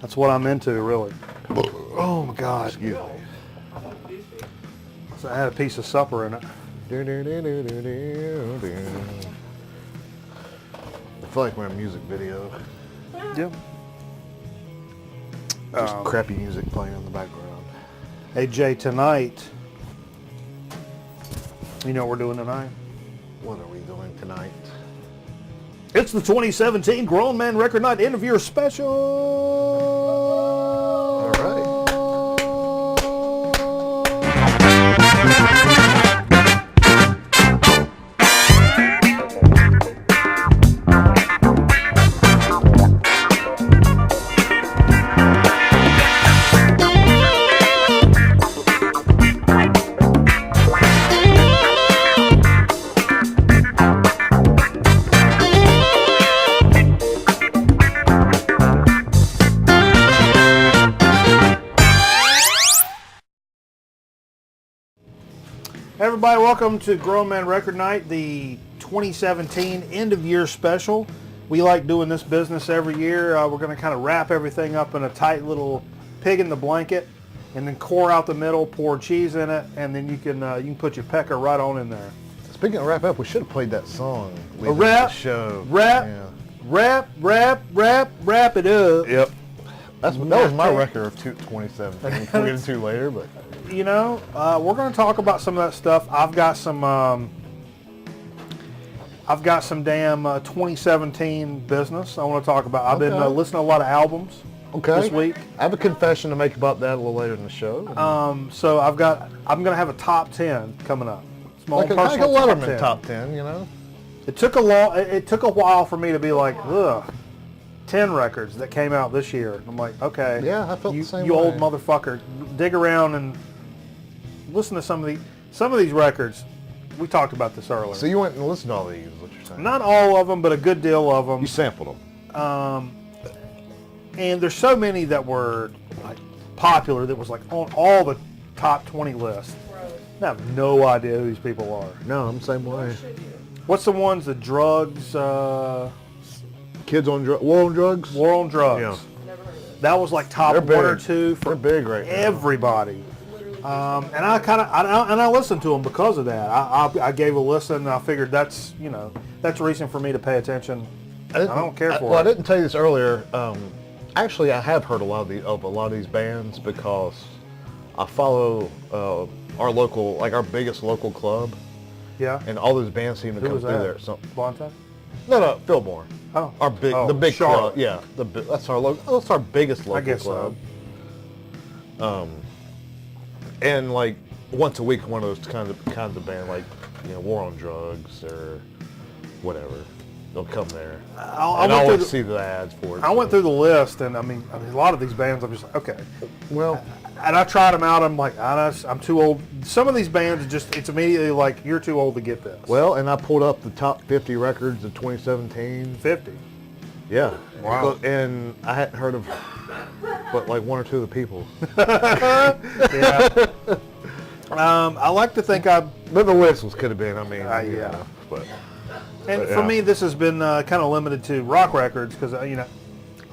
That's what I'm into, really. Oh my God. Excuse me. So I had a piece of supper in it. I feel like we're in a music video. Yeah. Just crappy music playing in the background. Hey Jay, tonight, you know what we're doing tonight? What are we doing tonight? It's the 2017 Grown Man Record Night End of Year Special. All right. Everybody, welcome to Grown Man Record Night, the 2017 End of Year Special. We like doing this business every year. We're going to kind of wrap everything up in a tight little pig in the blanket, and then core out the middle, pour cheese in it, and then you can put your pecker right on in there. Speaking of wrap up, we should have played that song. A rap, the show. Rap, Yeah. wrap it up. Yep. That was my record of 2017. Which we'll get into later, but you know, we're going to talk about some of that stuff. I've got some damn 2017 business I want to talk about. I've been listening to a lot of albums this week. I have a confession to make about that a little later in the show. So I'm going to have a top 10 coming up. Like a Letterman top 10, you know. It took a while for me to be like, ugh. 10 records that came out this year. I'm like, okay. Yeah, I felt the same You way. old motherfucker. Dig around and listen to some of these records. We talked about this earlier. So you went and listened to all these, is what you're saying? Not all of them, but a good deal of them. You sampled them. And there's so many that were like popular that was like on all the top 20 lists. I have no idea who these people are. No, I'm the same way. What's the ones? The Drugs. Kids on War on Drugs? War on Drugs. Yeah. That was like top one or two for big right now. everybody. And I listened to them because of that. I gave a listen and I figured that's a reason for me to pay attention. I don't care for it. Well, I didn't tell you this earlier. Actually, I have heard a lot of these bands because I follow our local, like our biggest local club. Yeah. And all those bands seem to come through there. So Bonta? No, Fillmore. Oh. The big Charlotte. club. Yeah, that's our biggest local I guess club. And like once a week, one of those kinds of band, like War on Drugs or whatever, they'll come there. I always see the ads for it. I went through the list, and I mean, a lot of these bands, I'm just like, okay. Well, and I tried them out. I'm like, I'm too old. Some of these bands, it's immediately like, you're too old to get this. Well, and I pulled up the top 50 records of 2017. 50. Yeah. Wow. And I hadn't heard of but like one or two of the people. Yeah. I like to think But the list could have been, yeah. But for me, this has been kind of limited to rock records because, I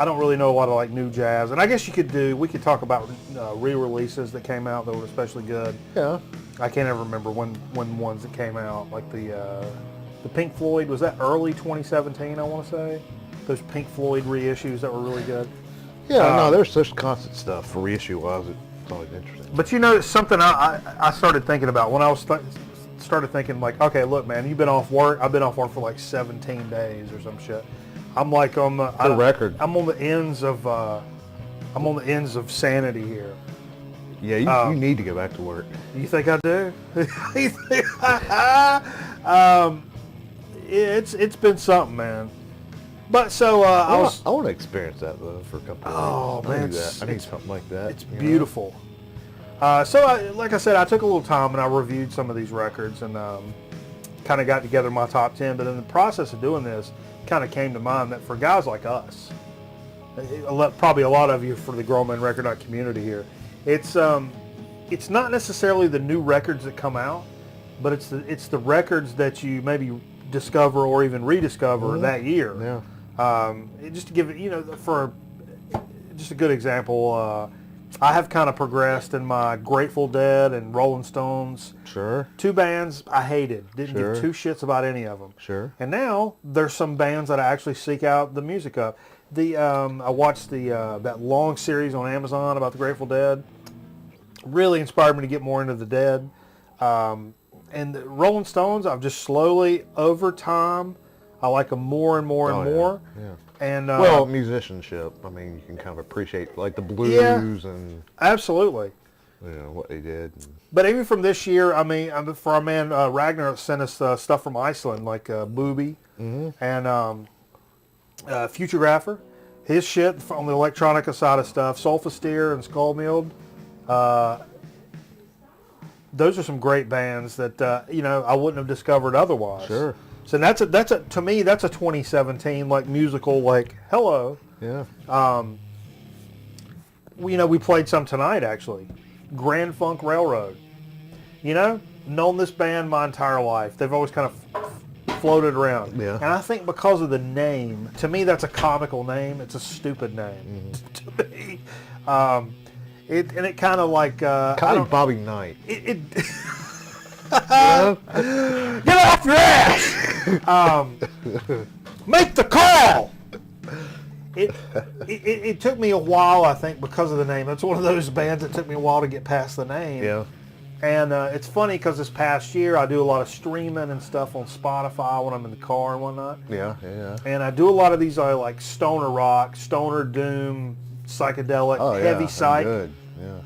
don't really know a lot of like new jazz. And I guess we could talk about re-releases that came out that were especially good. Yeah. I can't ever remember when ones that came out, like the Pink Floyd, was that early 2017, I want to say? Those Pink Floyd reissues that were really good. Yeah, no, there's constant stuff for reissue-wise. It's always interesting. But it's something I started thinking about when I was started thinking like, okay, look, man, you've been off work. I've been off work for like 17 days or some shit. I'm like on the record. I'm on the ends of sanity here. Yeah, you need to go back to work. You think I do? It's been something, man. But so I want to experience that though for a couple of days. Man, I need something like that. It's beautiful. So like I said, I took a little time and I reviewed some of these records and kind of got together my top 10. But in the process of doing this, kind of came to mind that for guys like us, probably a lot of you for the Grown Man Record Night community here, it's not necessarily the new records that come out, but it's the records that you maybe discover or even rediscover that year. Yeah. Just to give it, just a good example. I have kind of progressed in my Grateful Dead and Rolling Stones. Sure. 2 bands I hated. Didn't Sure. give 2 shits about any of them. Sure. And now there's some bands that I actually seek out the music of. I watched that long series on Amazon about the Grateful Dead. Really inspired me to get more into the Dead. And the Rolling Stones, I've just slowly, over time, I like them more and more and more. Yeah. And well, musicianship. I mean, you can kind of appreciate like the blues and absolutely, what they did. But even from this year, I mean, for our man Ragnar sent us stuff from Iceland, like Booby and Futuregrapher. His shit on the electronica side of stuff, Sulfasteer and Skullmild. Those are some great bands that I wouldn't have discovered otherwise. Sure. So to me that's a 2017 like musical like hello. Yeah. We played some tonight actually. Grand Funk Railroad. Known this band my entire life. They've always kind of floated around. Yeah. And I think because of the name, to me that's a comical name. It's a stupid name to me. It kind of like kind of Bobby Knight. Get off your ass! Make the call! It took me a while, I think, because of the name. It's one of those bands that took me a while to get past the name. Yeah. And it's funny because this past year I do a lot of streaming and stuff on Spotify when I'm in the car and whatnot. Yeah. And I do a lot of these like stoner rock, stoner doom, psychedelic, heavy psych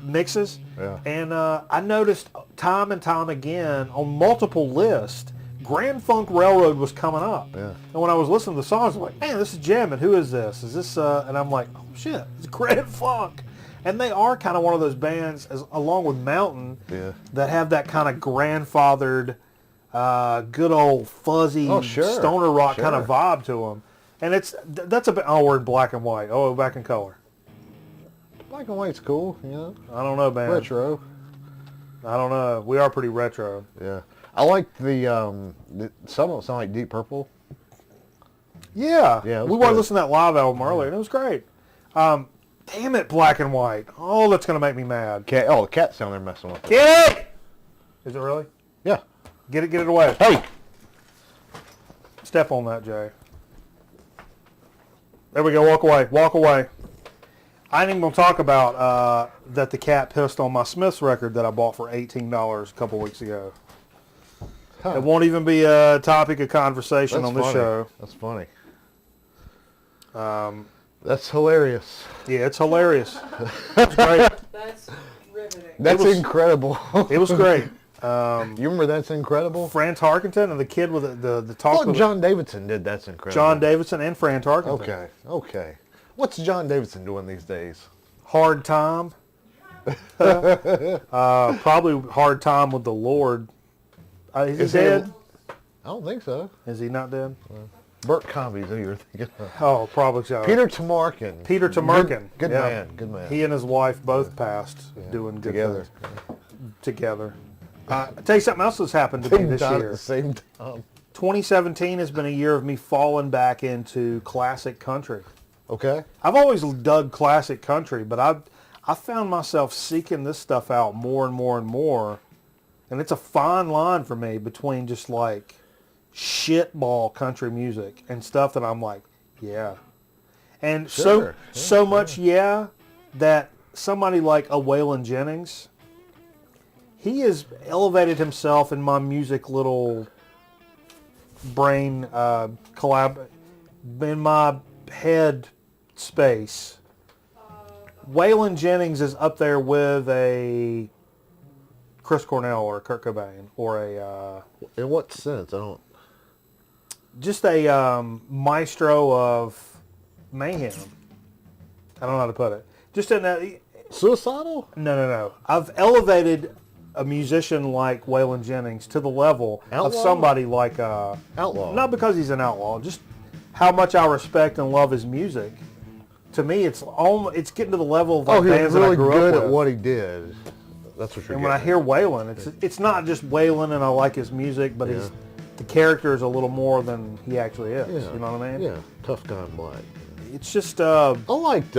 mixes. Yeah. And I noticed time and time again on multiple lists, Grand Funk Railroad was coming up. Yeah. And when I was listening to the songs, I'm like, man, this is jamming. Who is this? Is this? And I'm like, oh shit, it's Grand Funk. And they are kind of one of those bands, along with Mountain, that have that kind of grandfathered, good old fuzzy stoner rock kind of vibe to them. And that's a bit. Oh, we're in black and white. Oh, back in color. Black and white's cool, I don't know, man. Retro. I don't know. We are pretty retro. Yeah. I like the some of them sound like Deep Purple. Yeah. Yeah. We wanted to listen to that live album earlier, and it was great. Damn it, black and white. Oh, that's going to make me mad. The cat's down there messing with it. Get! Is it really? Yeah. Get it away. Hey! Step on that, Jay. There we go. Walk away. I ain't even going to talk about that the cat pissed on my Smiths record that I bought for $18 a couple weeks ago. It won't even be a topic of conversation on this show. That's funny. That's hilarious. Yeah, it's hilarious. It's great. That's riveting. That's incredible. It was great. You remember That's Incredible? Fran Tarkenton and the kid with the talk. John Davidson did That's Incredible. John Davidson and Fran Tarkenton. Okay. What's John Davidson doing these days? Hard time. Probably hard time with the Lord. Is he dead? I don't think so. Is he not dead? Bert Comby's who you're thinking of. Oh, probably so. Peter Tamarkin. Good man. He and his wife both passed doing good together. things. Together. I'll tell you something else that's happened to me this year. At the same time. 2017 has been a year of me falling back into classic country. Okay. I've always dug classic country, but I found myself seeking this stuff out more and more and more. And it's a fine line for me between just like shitball country music and stuff that I'm like, yeah. And so much that somebody like a Waylon Jennings, he has elevated himself in my music little brain in my head space. Waylon Jennings is up there with a Chris Cornell or a Kurt Cobain or a... in what sense? I don't... Just a maestro of mayhem. I don't know how to put it. Just in a... Suicidal? No. I've elevated a musician like Waylon Jennings to the level of somebody like... Outlaw. Not because he's an outlaw, just how much I respect and love his music. To me, it's getting to the level of like bands really that I grew good up with. at what he did. That's what you're And when I hear Waylon, it's not just Waylon and I like his music, but the character is a little more than he actually is. Yeah. You know what I mean? Yeah, tough guy in black. It's just... I liked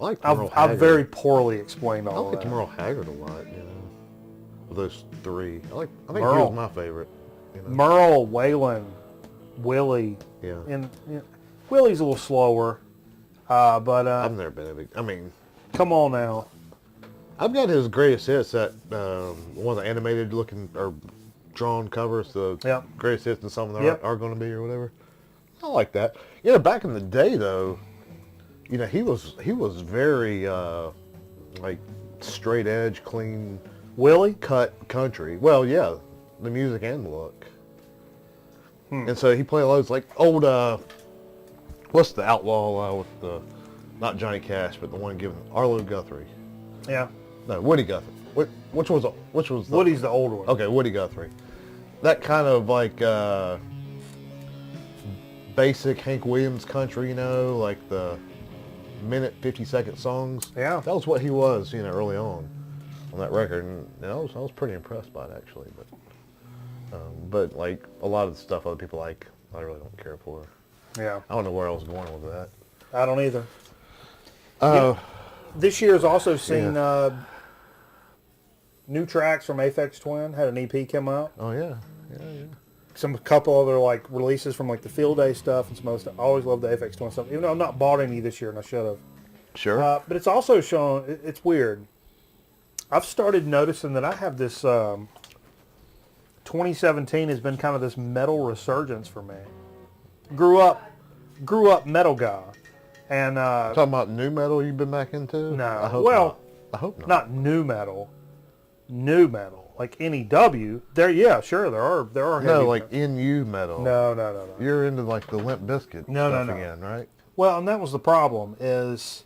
I like Merle Haggard. I've very poorly explained all I like that. Merle Haggard a lot, you know. Of those three. I think Merle. he was my favorite. You know? Merle, Waylon, Willie. Yeah. And Willie's a little slower. But I've never been a big... I mean... Come on now. I've got his greatest hits, that one of the animated looking or drawn covers, the greatest hits and some of them are going to be or whatever. I like that. You know, back in the day though, you know, he was very like straight edge, clean, Willie cut country. Well, yeah, the music and the look. And so he played loads like old what's the outlaw with the not Johnny Cash, but the one given Arlo Guthrie. Yeah. No, Woody Guthrie. Which was the, Woody's the older one. Okay, Woody Guthrie. That kind of like basic Hank Williams country, you know, like the minute 50-second songs. Yeah. That was what he was, you know, early on that record, and I was pretty impressed by it actually. But like a lot of the stuff other people like, I really don't care for. Yeah. I don't know where I was going with that. I don't either. This year's also seen new tracks from Aphex Twin. Had an EP come out. Oh yeah. A couple other like releases from like the Field Day stuff and some other stuff. I always loved the Aphex Twin stuff, even though I've not bought any this year and I should have. Sure. But it's also shown. It's weird. I've started noticing that I have this. 2017 has been kind of this metal resurgence for me. Grew up metal guy, and talking about new metal you've been back into? No, I hope not. I hope not. Not new metal. New metal, like NEW. There, yeah, sure, there are. No, like NU metal. No. You're into like the Limp Bizkit stuff again, right? Well, and that was the problem. Is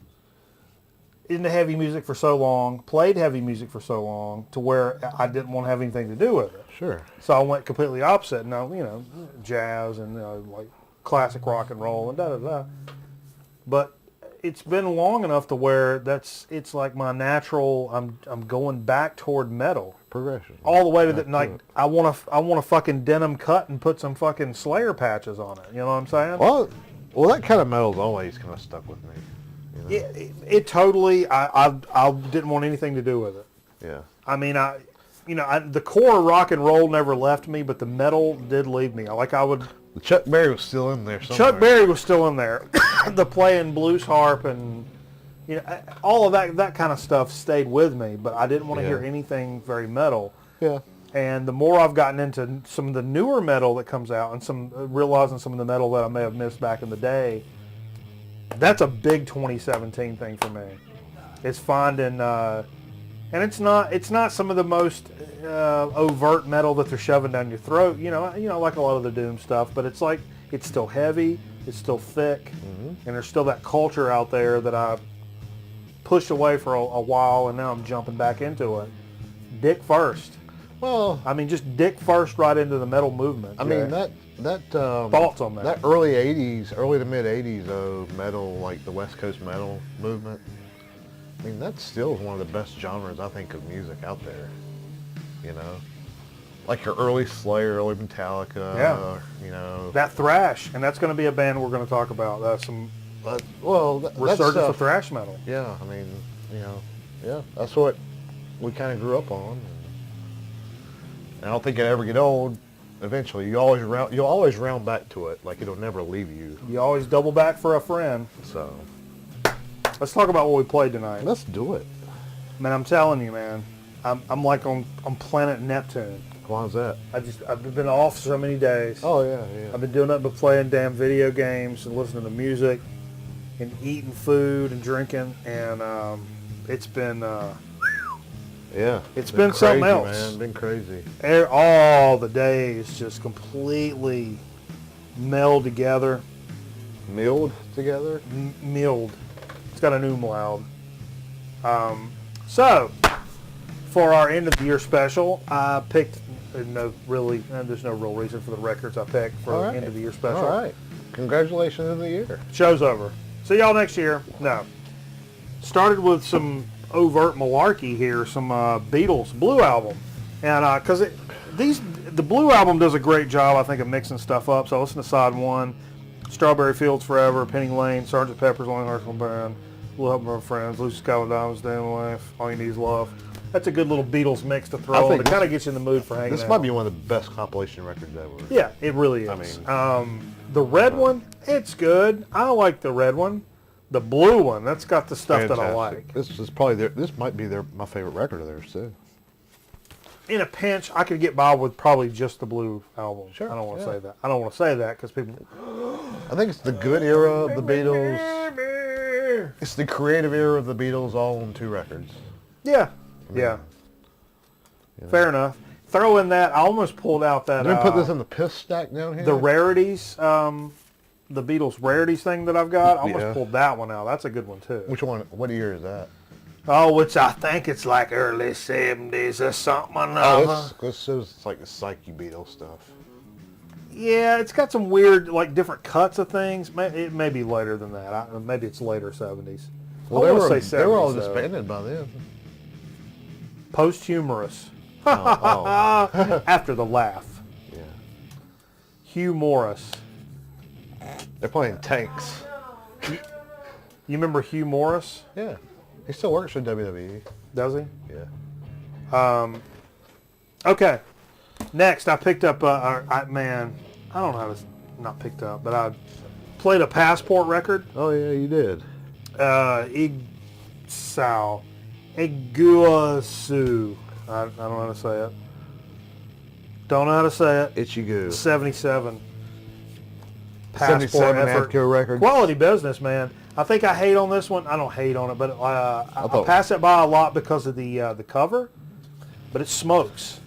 into heavy music for so long, played heavy music for so long, to where I didn't want to have anything to do with it. Sure. So I went completely opposite. Now, you know, jazz and like classic rock and roll and da-da-da. But it's been long enough to where it's like my natural, I'm going back toward metal. Progression. All the way to that, like, I want a fucking denim cut and put some fucking Slayer patches on it. You know what I'm saying? Well, that kind of metal's always kind of stuck with me. You know? Yeah, it totally, I didn't want anything to do with it. Yeah. I mean, the core of rock and roll never left me, but the metal did leave me. Chuck Berry was still in there somewhere. Chuck Berry was still in there. The playing blues harp and all of that kind of stuff stayed with me, but I didn't want to hear anything very metal. Yeah. And the more I've gotten into some of the newer metal that comes out and realizing some of the metal that I may have missed back in the day, that's a big 2017 thing for me. It's finding, and it's not some of the most overt metal that they're shoving down your throat, you know, like a lot of the doom stuff, but it's like, it's still heavy, it's still thick, and there's still that culture out there that I pushed away for a while, and now I'm jumping back into it. Dick first. Well, I mean, just dick first right into the metal movement. I mean, that thoughts on that? That early to mid 80s though, metal, like the West Coast metal movement, I mean, that still is one of the best genres, I think, of music out there, you know? Like your early Slayer, early Metallica, you know. That thrash, and that's going to be a band we're going to talk about, resurgence of thrash metal. Yeah, I mean, you know, that's what we kind of grew up on. And I don't think it ever get old. Eventually, you'll always round back to it, like it'll never leave you. You always double back for a friend. So, let's talk about what we played tonight. Let's do it. Man, I'm telling you, man, I'm like on planet Neptune. Why is that? I've been off so many days. Oh yeah. I've been doing nothing but playing damn video games and listening to music and eating food and drinking, and it's been it's been something crazy, else. Man, been crazy. All the days just completely meld together. Milled together? Milled. It's got an umlaut. So, for our end of the year special, I picked, there's no real reason for the records I picked for end of the year special. All right. Congratulations on the year. Show's over. See y'all next year. No. Started with some overt malarkey here, some Beatles Blue Album. And because the Blue Album does a great job, I think, of mixing stuff up. So I listened to side one, Strawberry Fields Forever, Penny Lane, Sgt. Pepper's Lonely Hearts Club Band, Love my friends. Lucy Skylar Diamonds, Dan Life. All you need is love. That's a good little Beatles mix to throw on. It kind of gets you in the mood for hanging out. This might be one of the best compilation records ever. Yeah, it really is. I mean, the red one, it's good. I like the red one. The blue one, that's got the stuff that I like. This is probably this might be my favorite record of theirs too. In a pinch, I could get by with probably just the blue album. Sure. I don't want to say that. I don't want to say that because people. I think it's the good era of the Beatles. It's the creative era of the Beatles, all on 2 records. Yeah. Yeah. Fair enough. Throw in that. I almost pulled out that. Did we put this in the piss stack down here? The rarities, the Beatles rarities thing that I've got. I almost pulled that one out. That's a good one too. Which one? What year is that? Oh, which I think it's like early 70s or something. This is like the Psyche Beatles stuff. Yeah, it's got some weird, like different cuts of things. It may be later than that. Maybe it's later 70s. Well, they were all disbanded by then. Posthumorous. After the laugh. Yeah. Hugh Morris. They're playing Tanks. You remember Hugh Morris? Yeah. He still works for WWE. Does he? Yeah. Okay. Next, I picked up, man, I don't know how to, not picked up, but I played a Passport record. Oh, yeah, you did. Iguazu. I don't know how to say it. Don't know how to say it. Ichigo. 77. Passport 77 effort. Atco record. Quality business, man. I think I hate on this one. I don't hate on it, but I pass it by a lot because of the cover. But it smokes.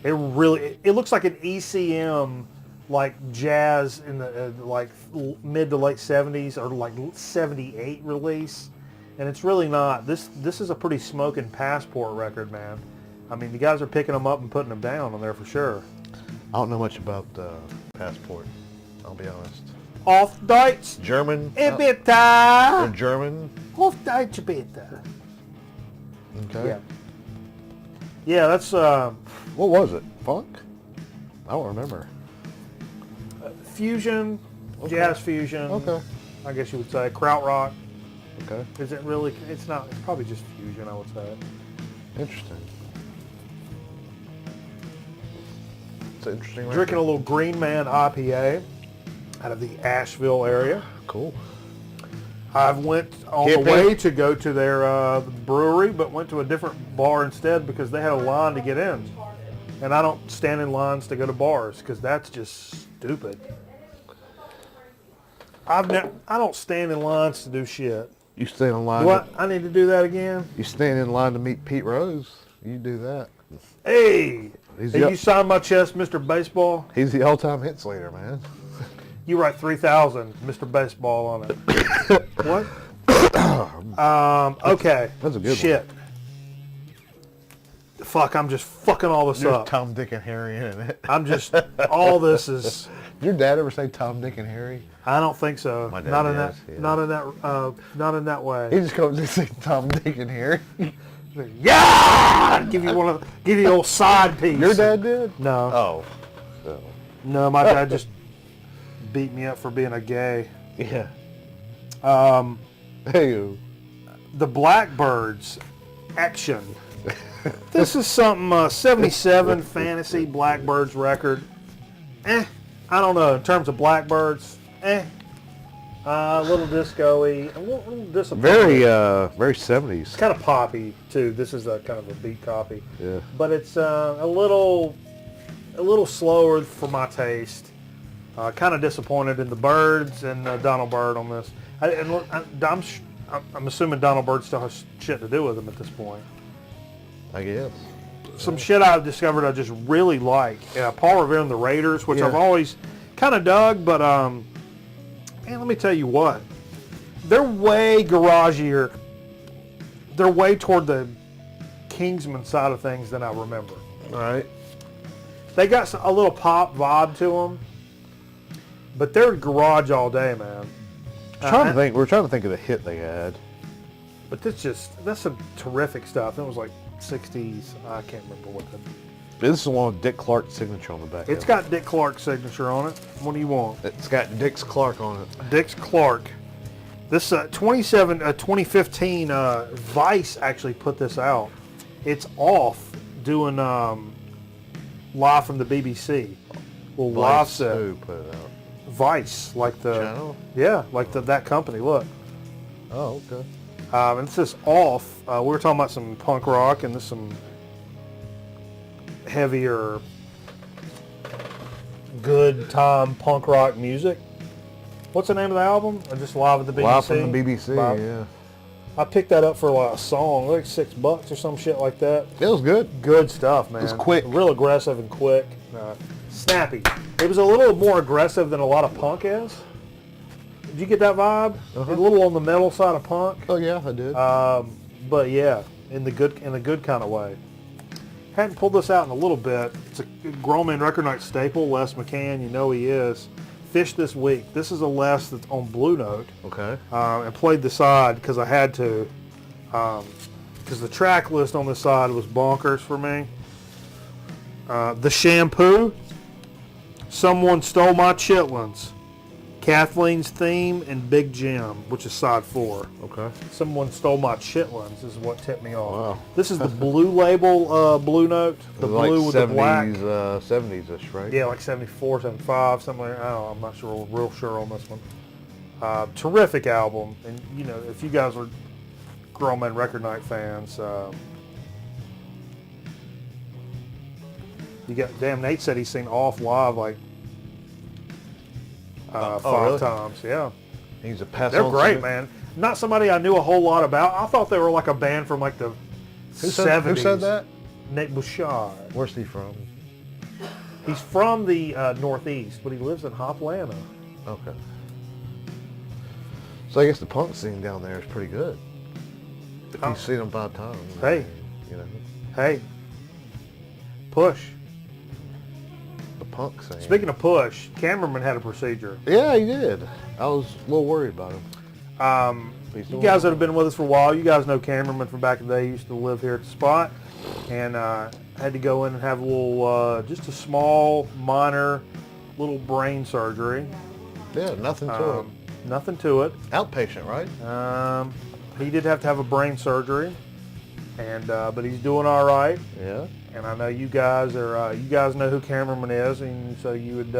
It looks like an ECM, like jazz in the like mid to late 70s or like 78 release, and it's really not. This is a pretty smoking Passport record, man. I mean, the guys are picking them up and putting them down on there for sure. I don't know much about Passport. I'll be honest. Auf Deutsch. German. Bitte. They're German. Auf Deutsch bitte. Okay. Yeah. Yeah, that's. What was it? Funk? I don't remember. Fusion, jazz fusion. Okay. I guess you would say krautrock. Okay. Is it really? It's not. It's probably just fusion, I would say. Interesting. It's an interesting record. Drinking a little Green Man IPA out of the Asheville area. Cool. I've went on the way to go to their brewery, but went to a different bar instead because they had a line to get in. And I don't stand in lines to go to bars because that's just stupid. I don't stand in lines to do shit. You stand in line. What? I need to do that again? You stand in line to meet Pete Rose. You do that. Hey! You signed my chest, Mr. Baseball? He's the all-time hits leader, man. You write 3,000, Mr. Baseball on it. What? Okay. That's a good shit. one. Fuck, I'm just fucking all this up. Tom, Dick, and Harry in it. I'm just, all this is... Did your dad ever say Tom, Dick, and Harry? I don't think so. My dad not in that way. He just comes and say Tom, Dick, and Harry. Yeah! Give you the old side piece. Your dad did? No. Oh. So. No, my dad just beat me up for being a gay. Yeah. Hey. The Blackbirds action. This is something 77 fantasy Blackbirds record. I don't know. In terms of Blackbirds, a little disco-y, a little disappointing. Very 70s. It's kind of poppy too. This is a kind of a beat copy. Yeah. But it's a little slower for my taste. Kind of disappointed in the Birds and Donald Byrd on this. I'm assuming Donald Byrd still has shit to do with him at this point. I guess. Some shit I've discovered I just really like. Paul Revere and the Raiders, which I've always kind of dug, but man, let me tell you what. They're way garagier. They're way toward the Kingsman side of things than I remember. All right. They got a little pop vibe to them, but they're garage all day, man. We're trying to think of the hit they had. But that's some terrific stuff. It was like 60s. I can't remember what the... This is the one with Dick Clark's signature on the back. It's got Dick Clark's signature on it. What do you want? It's got Dick's Clark on it. Dick's Clark. This 2015 Vice actually put this out. It's off doing live from the BBC. Well, live set. Who put it out? Vice, like the channel. Yeah, like that company. Look. Oh, okay. And this is off. We were talking about some punk rock and this some heavier, good time punk rock music. What's the name of the album? Or just live at the BBC? Live from the BBC, Live. yeah. I picked that up for like a song, like $6 or some shit like that. It was good. Good stuff, man. It was quick. Real aggressive and quick. Snappy. It was a little more aggressive than a lot of punk is. Did you get that vibe? A little on the metal side of punk. Oh yeah, I did. But yeah, in the good kind of way. Hadn't pulled this out in a little bit. It's a Grown Man Record Night staple. Les McCann, you know he is. Fish this week. This is a Les that's on Blue Note. Okay. And played the side because I had to. Because the track list on the side was bonkers for me. The Shampoo. Someone Stole My Chitlins. Kathleen's Theme and Big Jim, which is side 4. Okay. Someone Stole My Chitlins is what tipped me off. Wow. This is the blue label Blue Note. The like blue with 70s, the black. 70s-ish, right? Yeah, like 74, 75, somewhere. I don't know, I'm not real sure on this one. Terrific album. And, you know, if you guys are Grown Man Record Night fans, you got, damn, Nate said he's seen Off live like 5 really? times. Yeah. He's a pass. They're on great, singer. man. Not somebody I knew a whole lot about. I thought they were like a band from like the 70s. Who said that? Nate Bouchard. Where's he from? He's from the Northeast, but he lives in Hoplanta. Okay. So I guess the punk scene down there is pretty good. If you've seen them 5 times. Hey. You know. Hey. Push. The punk scene. Speaking of push, Cameraman had a procedure. Yeah, he did. I was a little worried about him. You guys that have been with us for a while, you guys know Cameraman from back in the day. He used to live here at the spot. And had to go in and have a little, just a small, minor, little brain surgery. Yeah, nothing to it. Nothing to it. Outpatient, right? He did have to have a brain surgery, and but he's doing all right. Yeah. And I know you guys are. You guys know who Cameraman is, and so you would.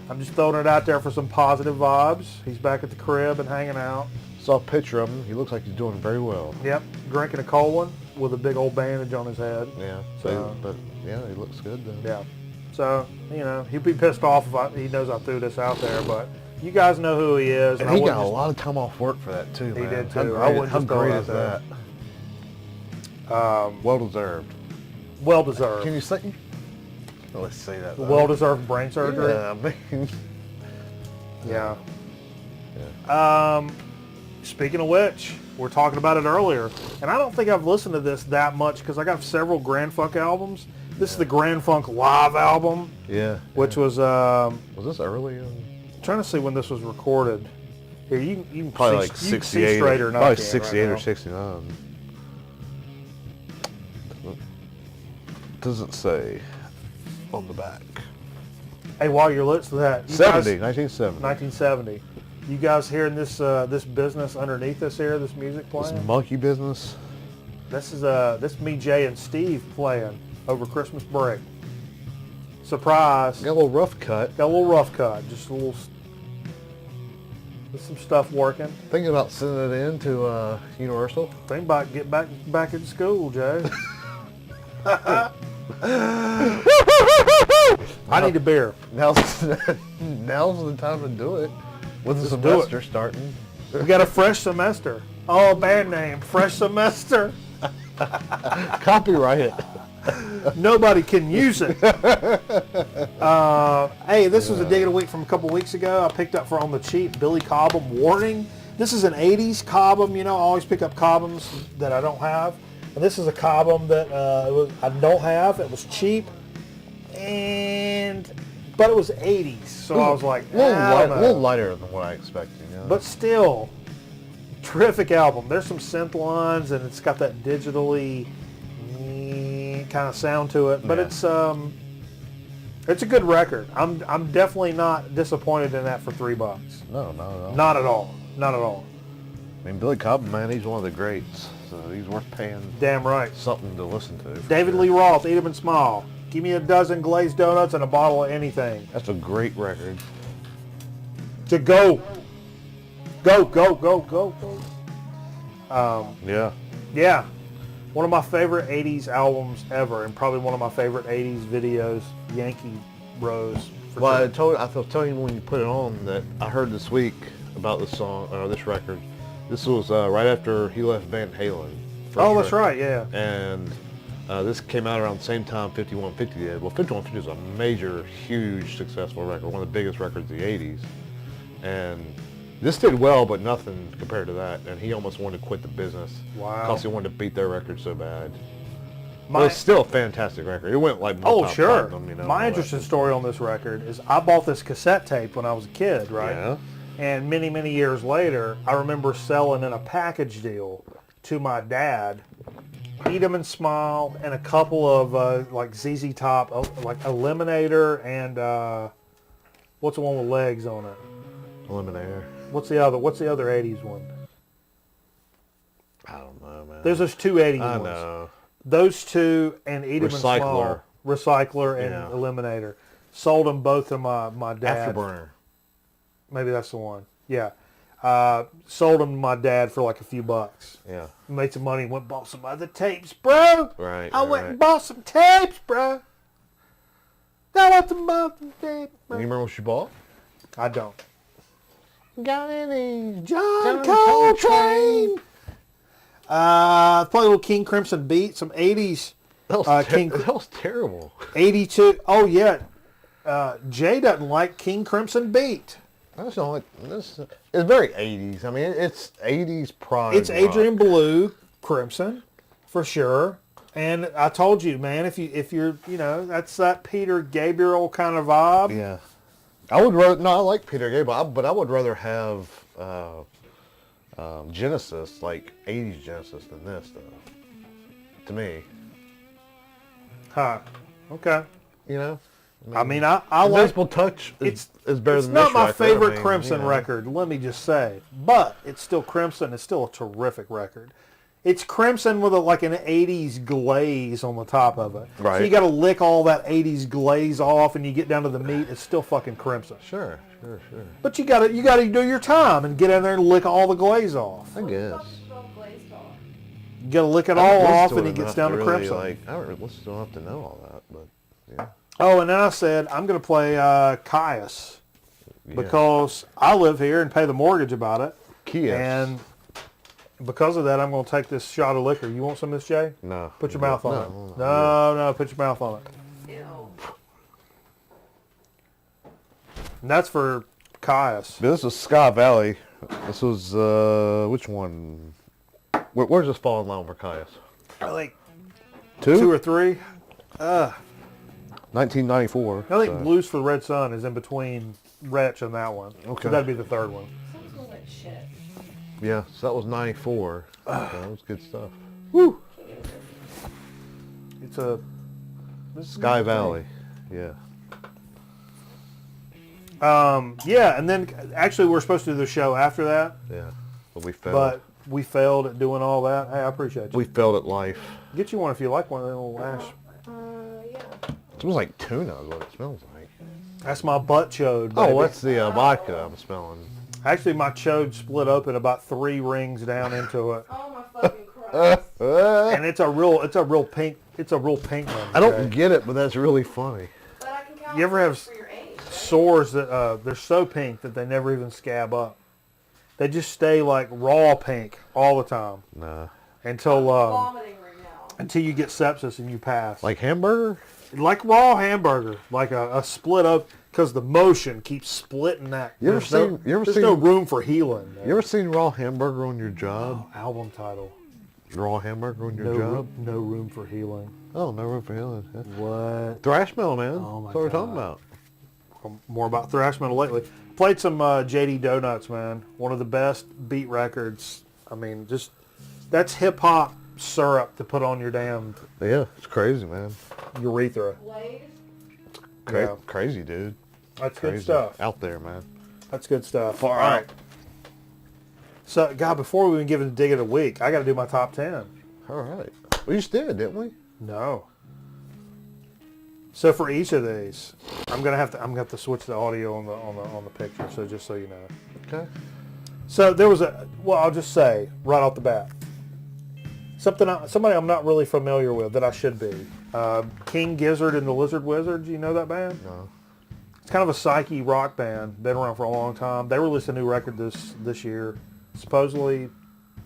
I'm just throwing it out there for some positive vibes. He's back at the crib and hanging out. Saw a picture of him. He looks like he's doing very well. Yep, drinking a cold one with a big old bandage on his head. Yeah. But yeah, he looks good though. Yeah. So you know he'd be pissed off if he knows I threw this out there, but you guys know who he is. And he got a lot of time off work for that too. He man. did too. How great is that? Well deserved. Well deserved. Can you say? Oh, let's say that. Well deserved brain surgery. Yeah, I mean. Yeah. Speaking of which, we're talking about it earlier, and I don't think I've listened to this that much because I got several Grand Funk albums. This is the Grand Funk live album. Yeah. Which was. Was this early? I'm trying to see when this was recorded. Here, you can probably see, like you can 68. see straight or not. Probably 68 or 69. Doesn't say on the back. Hey, while you're listening to that, 1970. 1970. You guys hearing this this business underneath us here, this music playing? This monkey business. This is me, Jay, and Steve playing over Christmas break. Surprise! Got a little rough cut. Got a little rough cut. Just a little. There's some stuff working. Thinking about sending it in to Universal. Think about get back in school, Jay. I need a beer. Now's the time to do it. With the semester starting. We got a fresh semester. Oh, band name, Fresh Semester. Copyright it. Nobody can use it. Hey, this was a dig of the week from a couple weeks ago. I picked up for on the cheap Billy Cobham Warning. This is an 80s Cobham. You know, I always pick up Cobhams that I don't have. And this is a Cobham that I don't have. It was cheap. But it was 80s. So I was like, a little lighter than what I expected. You know? But still, terrific album. There's some synth lines, and it's got that digitally kind of sound to it. But it's a good record. I'm definitely not disappointed in that for $3. No, not at all. Not at all. Not at all. mean, Billy Cobham, man, he's one of the greats. So he's worth paying. Damn right. Something to listen to. David Lee Roth, Eat 'em and Smile. Give me a dozen glazed donuts and a bottle of anything. That's a great record. To go. Go, go, go, go, go. Yeah. Yeah. One of my favorite 80s albums ever, and probably one of my favorite 80s videos, Yankee Rose. Well, sure. I was telling you when you put it on that I heard this week about this song, this record. This was right after he left Van Halen. Oh, that's right, yeah. And this came out around the same time 5150 did. Well, 5150 was a major, huge, successful record, one of the biggest records of the 80s. And this did well, but nothing compared to that. And he almost wanted to quit the business. Wow. Because he wanted to beat their record so bad. But it's still a fantastic record. It went like oh, sure. Platinum, you know, my interesting story on this record is I bought this cassette tape when I was a kid, right? Yeah. And many, many years later, I remember selling in a package deal to my dad, Eat 'em and Smile, and a couple of like ZZ Top, like Eliminator, and what's the one with legs on it? Eliminator. What's the other 80s one? I don't know, man. There's those two 80s I ones. know. Those two and Eat 'em and Recycler. Smile. Recycler and Yeah. Eliminator. Sold them both to my dad. Afterburner. Maybe that's the one. Yeah. Sold them to my dad for like a few bucks. Yeah. Made some money, went and bought some other tapes, bro. Right. I went and bought some tapes, bro. I want some tapes, bro. You remember what you bought? I don't. Got any John Coltrane. Probably a little King Crimson beat, some 80s. That was terrible. 82. Oh, yeah. Jay doesn't like King Crimson beat. I just don't like this. It's very 80s. I mean, it's 80s prime. It's Adrian rock. Belew Crimson, for sure. And I told you, man, if you're, that's that Peter Gabriel kind of vibe. Yeah. I would rather, no, I like Peter Gabriel, but I would rather have Genesis, like 80s Genesis than this, though. To me. Huh. Okay. You know? I mean, I like... Invisible Touch is better than this. It's not my favorite I mean, Crimson record, let me just say. But it's still Crimson. It's still a terrific record. It's Crimson with like an 80s glaze on the top of it. Right. So you got to lick all that 80s glaze off, and you get down to the meat. It's still fucking Crimson. Sure. But you got to do your time and get in there and lick all the glaze off. I guess. You got to lick it all off, and it gets down to really, Crimson. I don't listen to enough to know all that, but yeah. Oh, and then I said I'm going to play Caius because I live here and pay the mortgage about it. Caius. And because of that, I'm going to take this shot of liquor. You want some of this, Jay? No. Put your mouth on it. No, put your mouth on it. Ew. And that's for Caius. This was Sky Valley. This was, which one? Where's this fall in line for Caius? I think Two? 2 or 3. 1994. I think Blues for the Red Sun is in between Wretch and that one. Okay. So that'd be the third one. Sounds like shit. Yeah, so that was 94. That was good stuff. Woo! It's a... Sky Valley. Yeah. Yeah, and then actually we're supposed to do the show after that. Yeah. But we failed. But we failed at doing all that. Hey, I appreciate you. We failed at life. Get you one if you like one of them little ash. Yeah. It smells like tuna is what it smells like. That's my butt chode, baby. Oh, that's the vodka I'm smelling. Actually, my chode split open about 3 rings down into it. Oh my fucking Christ. And it's a real pink one. I don't okay? get it, but that's really funny. But I can count You ever have for your age, right? sores that they're so pink that they never even scab up. They just stay like raw pink all the time Nah. until Vomiting right now. until you get sepsis and you pass. Like hamburger? Like raw hamburger, like a split up, because the motion keeps splitting that. There's no room for healing. Man. You ever seen raw hamburger on your job? Oh, album title. Raw hamburger on your No job? no room for healing. Oh, no room for healing. Yeah. What? Thrash metal, man. Oh, my That's what we're talking God. about. More about thrash metal lately. Played some JD Donuts, man. One of the best beat records. I mean, just that's hip hop syrup to put on your damn Yeah, it's crazy, man. urethra. Blade. Yeah. Crazy, dude. That's Crazy. good stuff. Out there, man. That's good stuff. Far All out. right. So, God, before we even give it a dig of the week, I got to do my top 10. All right. We just did, didn't we? No. So for each of these, I'm gonna have to switch the audio on the picture. So just so you know. Okay. So there was I'll just say right off the bat, somebody I'm not really familiar with that I should be. King Gizzard and the Lizard Wizards. You know that band? No. It's kind of a psyche rock band. Been around for a long time. They released a new record this year, supposedly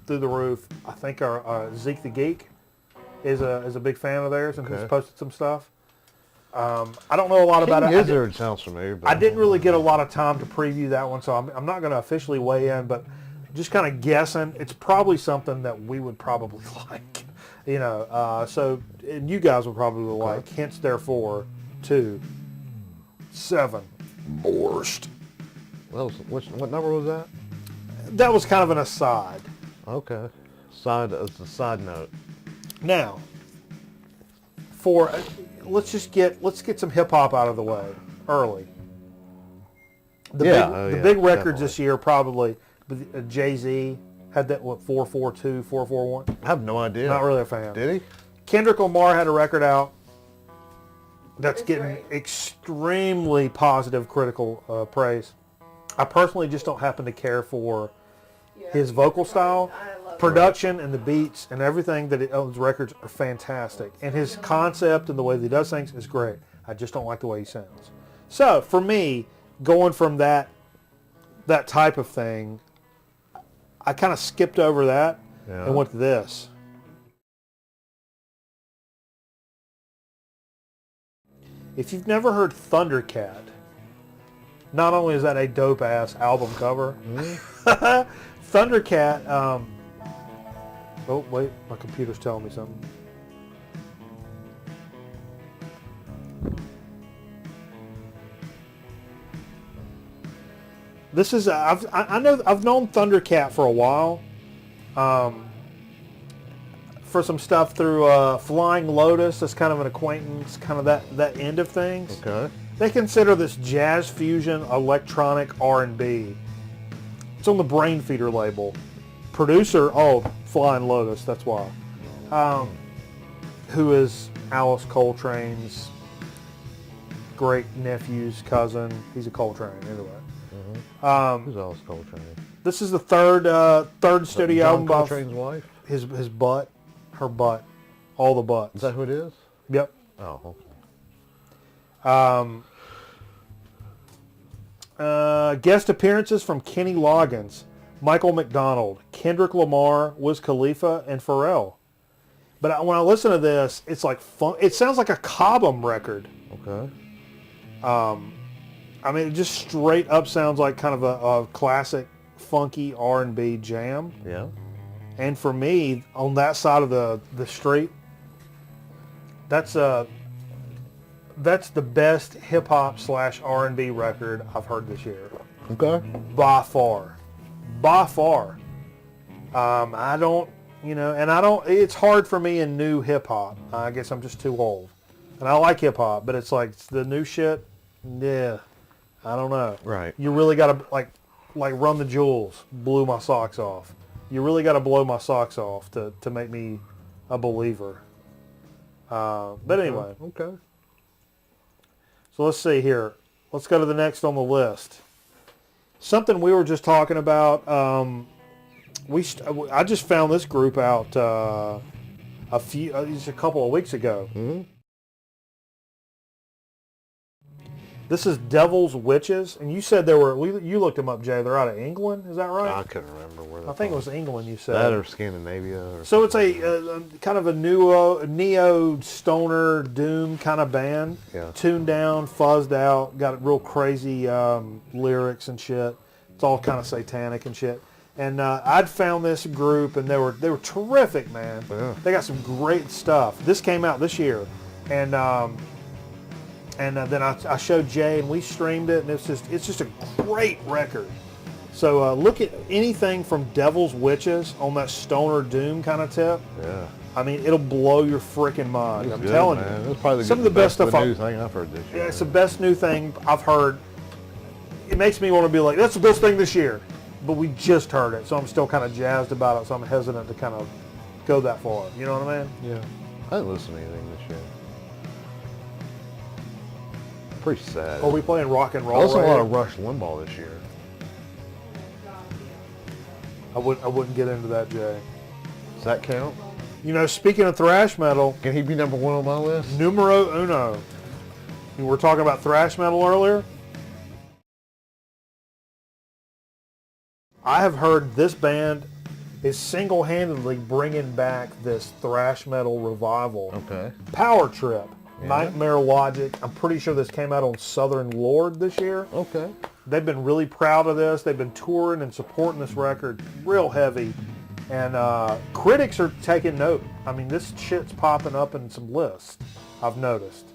through the roof. I think our Zeke the Geek is a big fan of theirs and has posted some stuff. I don't know a lot about it. Gizzard sounds familiar. But I didn't really get a lot of time to preview that one, so I'm not going to officially weigh in, but just kind of guessing. It's probably something that we would probably like, you know. So and you guys would probably like. Hence, therefore, 2, 7, Borscht. What number was that? That was kind of an aside. Okay. It's a side note. Now, let's get some hip hop out of the way early. The big records this year probably Jay-Z had that 442, 441. I have no idea. Not really a fan. Did he? Kendrick Lamar had a record out that's getting extremely positive critical praise. I personally just don't happen to care for his vocal style. Production and the beats and everything that it owns records are fantastic. And his concept and the way that he does things is great. I just don't like the way he sounds. So for me, going from that type of thing, I kind of skipped over that and went to this. If you've never heard Thundercat, not only is that a dope ass album cover, Thundercat, oh, wait, my computer's telling me something. This is, I've known Thundercat for a while, for some stuff through Flying Lotus. That's kind of an acquaintance, kind of that end of things. Okay. They consider this jazz fusion electronic R&B. It's on the Brain Feeder label. Producer, Flying Lotus, that's why. Who is Alice Coltrane's great nephew's cousin. He's a Coltrane, anyway. Who's Alice Coltrane? This is the third studio album. John Coltrane's wife? His butt, her butt, all the butts. Is that who it is? Yep. Oh, okay. Guest appearances from Kenny Loggins, Michael McDonald, Kendrick Lamar, Wiz Khalifa, and Pharrell. But when I listen to this, it's like fun. It sounds like a Cobham record. Okay. I mean, it just straight up sounds like kind of a classic funky R&B jam. Yeah. And for me, on that side of the street, that's the best hip hop / R&B record I've heard this year. Okay. By far. I don't, it's hard for me in new hip hop. I guess I'm just too old. And I like hip hop, but it's like the new shit, yeah, I don't know. Right. You really got to, like Run the Jewels blew my socks off. You really got to blow my socks off to make me a believer. But anyway. Okay. So let's see here. Let's go to the next on the list. Something we were just talking about. I just found this group out a couple of weeks ago. Mm-hmm. This is Devil's Witches, and you said you looked them up, Jay. They're out of England, is that right? I couldn't remember where they're I think from. it was England. You said that or Scandinavia. So it's a kind of a neo stoner doom kind of band. Yeah. Tuned down, fuzzed out, got real crazy lyrics and shit. It's all kind of satanic and shit. And I'd found this group, and they were terrific, man. Yeah. They got some great stuff. This came out this year, and then I showed Jay, and we streamed it, and it's just a great record. So look at anything from Devil's Witches on that stoner doom kind of tip. Yeah. I mean, it'll blow your freaking mind. I'm telling you. That's probably some of the best stuff. New thing I've heard this year. Yeah, it's the best new thing I've heard. It makes me want to be like, that's the best thing this year. but we just heard it, so I'm still kind of jazzed about it, so I'm hesitant to kind of go that far. You know what I mean? Yeah. I didn't listen to anything this year. Pretty sad. Are we playing rock and roll? I listened to a right lot here? of Rush Limbaugh this year. I wouldn't get into that, Jay. Does that count? You know, speaking of thrash metal, Can he be number one on my list? numero uno. We were talking about thrash metal earlier. I have heard this band is single-handedly bringing back this thrash metal revival. Okay. Power Trip, Yeah. Nightmare Logic. I'm pretty sure this came out on Southern Lord this year. Okay. They've been really proud of this. They've been touring and supporting this record real heavy. And critics are taking note. I mean, this shit's popping up in some lists, I've noticed.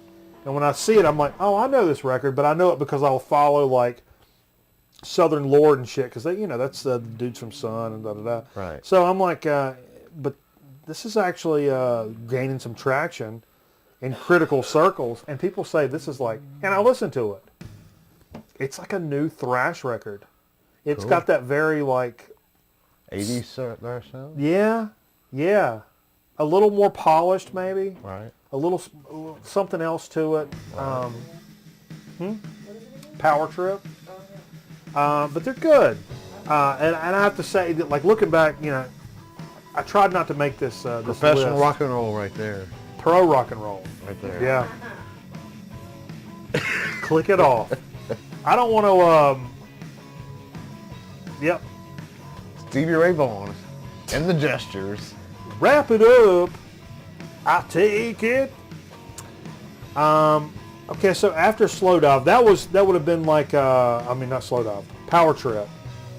And when I see it, I'm like, oh, I know this record, but I know it because I'll follow, like, Southern Lord and shit, because they, you know, that's the dudes from Sun and da-da-da. Right. So I'm like, but this is actually gaining some traction in critical circles, and people say this is like, and I listen to it. It's like a new thrash record. It's Cool. got that very, like, 80s thrash sound? yeah, a little more polished maybe, Right. a little something else to it. Power Trip, but they're good. And I have to say that, like, looking back, you know, I tried not to make this this Professional list. rock and roll right there. Pro rock and roll. Right there. Yeah. Click it off. I don't want to. Yep. Stevie Ray Vaughan and the Gestures. Wrap it up. I take it. Okay, so after Slow Dive, that would have been like I mean, not Slow Dive, Power Trip.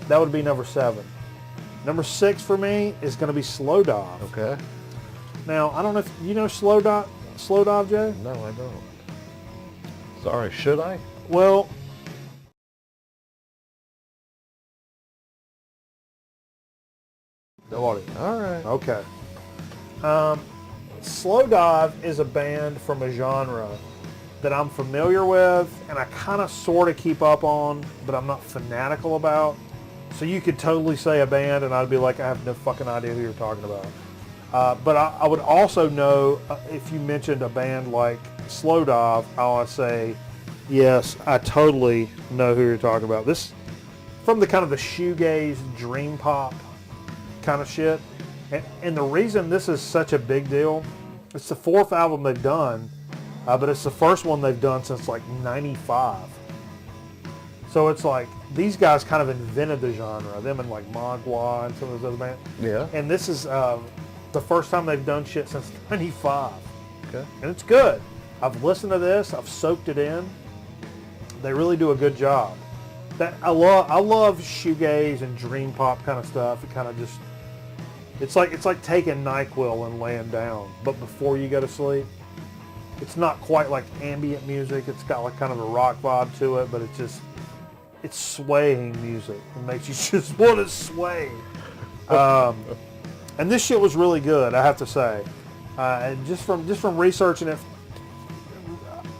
That would be number 7. Number 6 for me is going to be Slow Dive. Okay. Now, I don't know if you know Slow Dive, Jay? No, I don't. Sorry, should I? Well, no audio. All right. Okay. Slow Dive is a band from a genre that I'm familiar with and I kind of sort of keep up on, but I'm not fanatical about. So you could totally say a band and I'd be like, I have no fucking idea who you're talking about. But I would also know if you mentioned a band like Slow Dive, I would say, yes, I totally know who you're talking about. This from the kind of the shoegaze, dream pop kind of shit. And the reason this is such a big deal, it's the 4th album they've done, but it's the first one they've done since like '95. So it's like these guys kind of invented the genre, them and like Mogwai and some of those other bands. Yeah. And this is the first time they've done shit since '95. Okay. And it's good. I've listened to this, I've soaked it in. They really do a good job. I love shoegaze and dream pop kind of stuff. It kind of just, it's like taking NyQuil and laying down, but before you go to sleep. It's not quite like ambient music. It's got like kind of a rock vibe to it, but it's swaying music. It makes you just want to sway. And this shit was really good, I have to say. And just from researching it,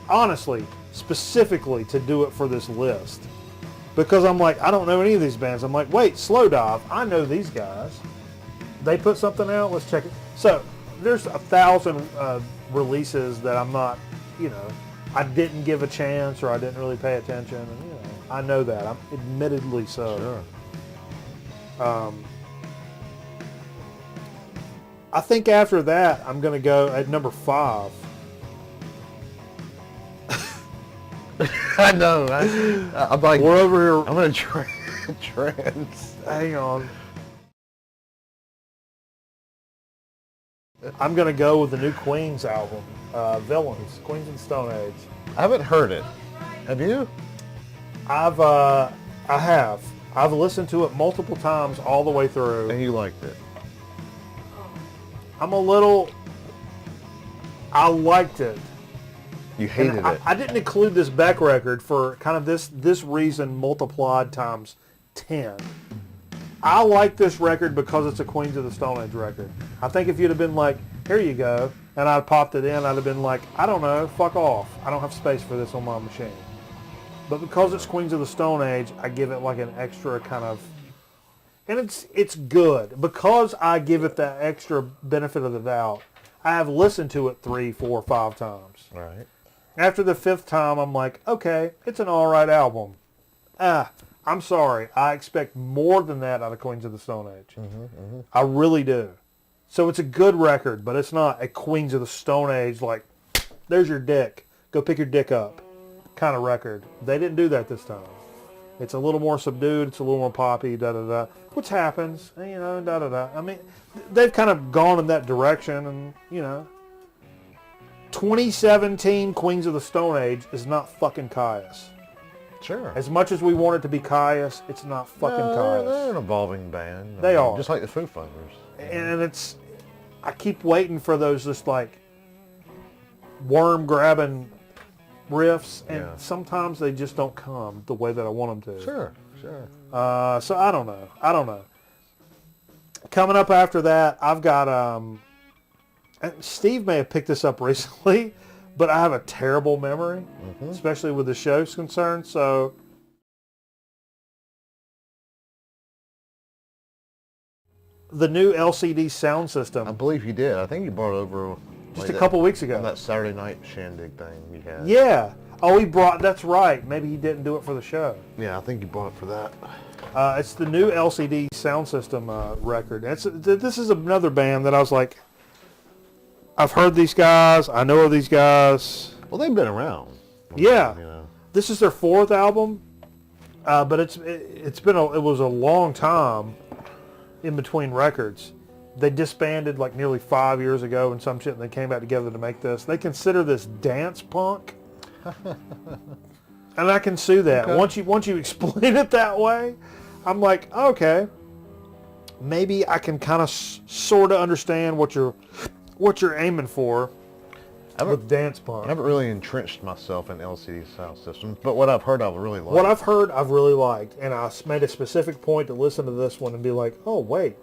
honestly, specifically to do it for this list, because I'm like, I don't know any of these bands. I'm like, wait, Slow Dive, I know these guys. They put something out. Let's check it. So there's 1,000 releases that I'm not, you know, I didn't give a chance or I didn't really pay attention. And, you know, I know that. I'm admittedly so. Sure. I think after that, I'm going to go at number 5. I know. I'm like, We're over here. I'm in a trance. Hang on. I'm going to go with the new Queens album, Villains, Queens and Stone Age. I haven't heard it. Have you? I have. I've listened to it multiple times all the way through. And you liked it? I liked it. You hated And it. I didn't include this Beck record for kind of this reason multiplied times 10. I like this record because it's a Queens of the Stone Age record. I think if you'd have been like, here you go, and I'd popped it in, I'd have been like, I don't know, fuck off. I don't have space for this on my machine. But because it's Queens of the Stone Age, I give it like an extra kind of And it's good because I give it that extra benefit of the doubt. I have listened to it 3, 4, 5 times. Right. After the 5th time, I'm like, okay, it's an all right album. I'm sorry. I expect more than that out of Queens of the Stone Age. I really do. So it's a good record, but it's not a Queens of the Stone Age, like, there's your dick. Go pick your dick up kind of record. They didn't do that this time. It's a little more subdued. It's a little more poppy, da-da-da. Which happens, you know, da-da-da. I mean, they've kind of gone in that direction, and, you know. 2017 Queens of the Stone Age is not fucking Caius. Sure. As much as we want it to be Caius, it's not fucking Caius. They're an evolving band. They are. Just like the Foo Fighters. And it's, I keep waiting for those just like worm-grabbing riffs, and sometimes they just don't come the way that I want them to. Sure. So I don't know. Coming up after that, I've got, and Steve may have picked this up recently, but I have a terrible memory, especially with the show's concerned. So the new LCD sound system. I believe you did. I think you brought it over just a couple weeks ago. On that Saturday night shindig thing you had. Yeah. Oh, he brought, that's right. Maybe he didn't do it for the show. Yeah, I think you brought it for that. It's the new LCD sound system record. This is another band that I was like, I've heard these guys. I know of these guys. Well, they've been around. Yeah. You know. This is their 4th album, but it was a long time in between records. They disbanded like nearly 5 years ago and some shit, and they came back together to make this. They consider this dance punk, and I can see that. Okay. Once you explain it that way, I'm like, okay, maybe I can kind of sort of understand what you're aiming for with dance punk. I haven't really entrenched myself in LCD sound systems, but what I've heard I've really liked. What I've heard I've really liked, and I made a specific point to listen to this one and be like, oh wait,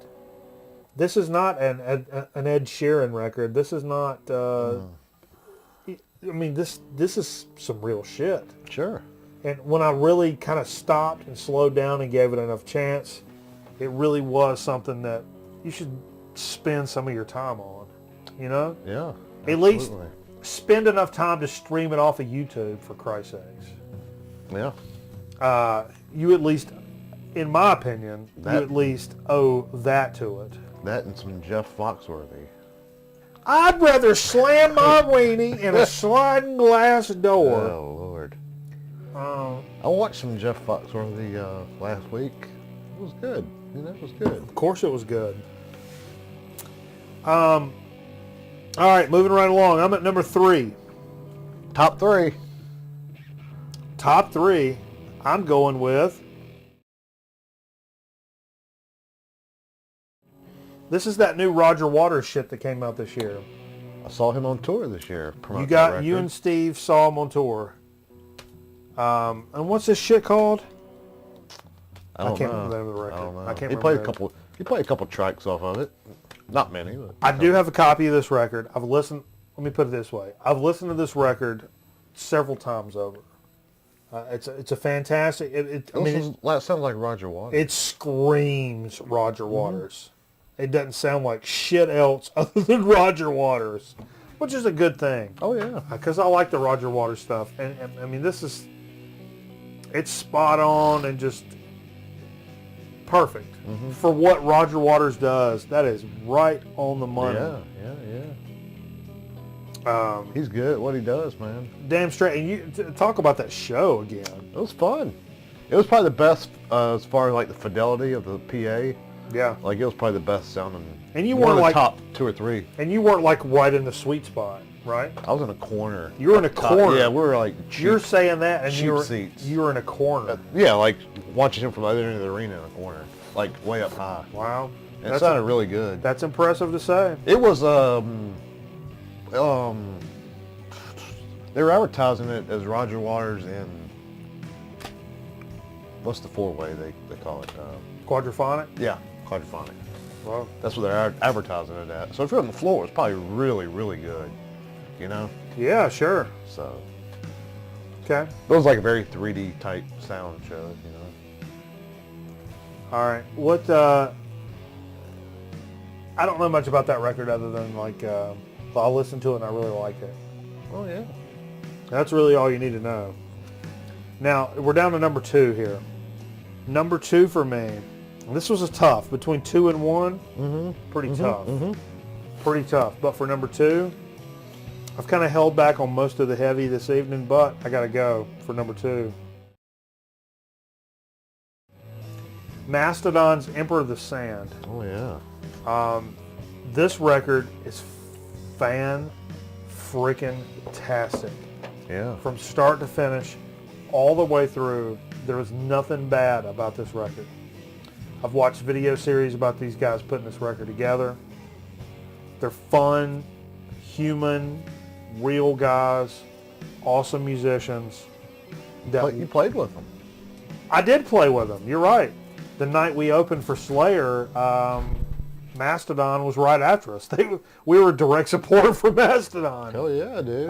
this is not an Ed Sheeran record. This is not. I mean, this is some real shit. Sure. And when I really kind of stopped and slowed down and gave it enough chance, it really was something that you should spend some of your time on. You know? Yeah. At least spend enough time to stream it off of YouTube, for Christ's sakes. Yeah. You at least, in my opinion, you at least owe that to it. That and some Jeff Foxworthy. I'd rather slam my weenie in a sliding glass door. Oh, Lord. I watched some Jeff Foxworthy last week. It was good. You know, it was good. Of course it was good. All right, moving right along. I'm at number 3. Top 3. Top 3. I'm going with... This is that new Roger Waters shit that came out this year. I saw him on tour this year. You and Steve saw him on tour. And what's this shit called? I can't remember the name of the record. I don't know. I can't He remember. played a couple tracks off of it. Not many, but I do have a copy of this record. I've listened. Let me put it this way. I've listened to this record several times over. It's a fantastic. It sounds like Roger Waters. It screams Roger Waters. It doesn't sound like shit else other than Roger Waters, which is a good thing. Oh yeah, because I like the Roger Waters stuff, and I mean it's spot on and just perfect for what Roger Waters does. That is right on the money. Yeah. He's good at what he does, man. Damn straight. And you talk about that show again. It was fun. It was probably the best as far as like the fidelity of the PA. Yeah. Like it was probably the best sounding. And you weren't like top 2 or 3. And you weren't like right in the sweet spot, right? I was in a corner. You were in a corner. Yeah, we were like you're saying that, and seats. you were in a corner. Yeah, like watching him from the other end of the arena in a corner, like way up high. Wow. And it sounded really good. That's impressive to say. It was they were advertising it as Roger Waters and what's the 4-way they call it? Quadraphonic? Yeah, quadraphonic. Wow. That's what they're advertising it at. So if you're on the floor, it's probably really, really good. You know? Yeah, sure. So. Okay. It was like a very 3D type sound show, you All right. What? I don't know much about that record other than like I'll listen to it and I really like it. Oh yeah. That's really all you need to know. Now we're down to number 2 here. Number 2 for me. This was a tough between 2 and 1. Mm-hmm. Pretty tough. Mm-hmm. Pretty tough. But for number 2, I've kind of held back on most of the heavy this evening, but I got to go for number 2. Mastodon's Emperor of the Sand. Oh yeah. This record is fan-freaking-tastic. Yeah. From start to finish, all the way through, there is nothing bad about this record. I've watched video series about these guys putting this record together. They're fun, human, real guys, awesome musicians. You played with them. I did play with them. You're right. The night we opened for Slayer, Mastodon was right after us. We were direct support for Mastodon. Hell yeah, dude.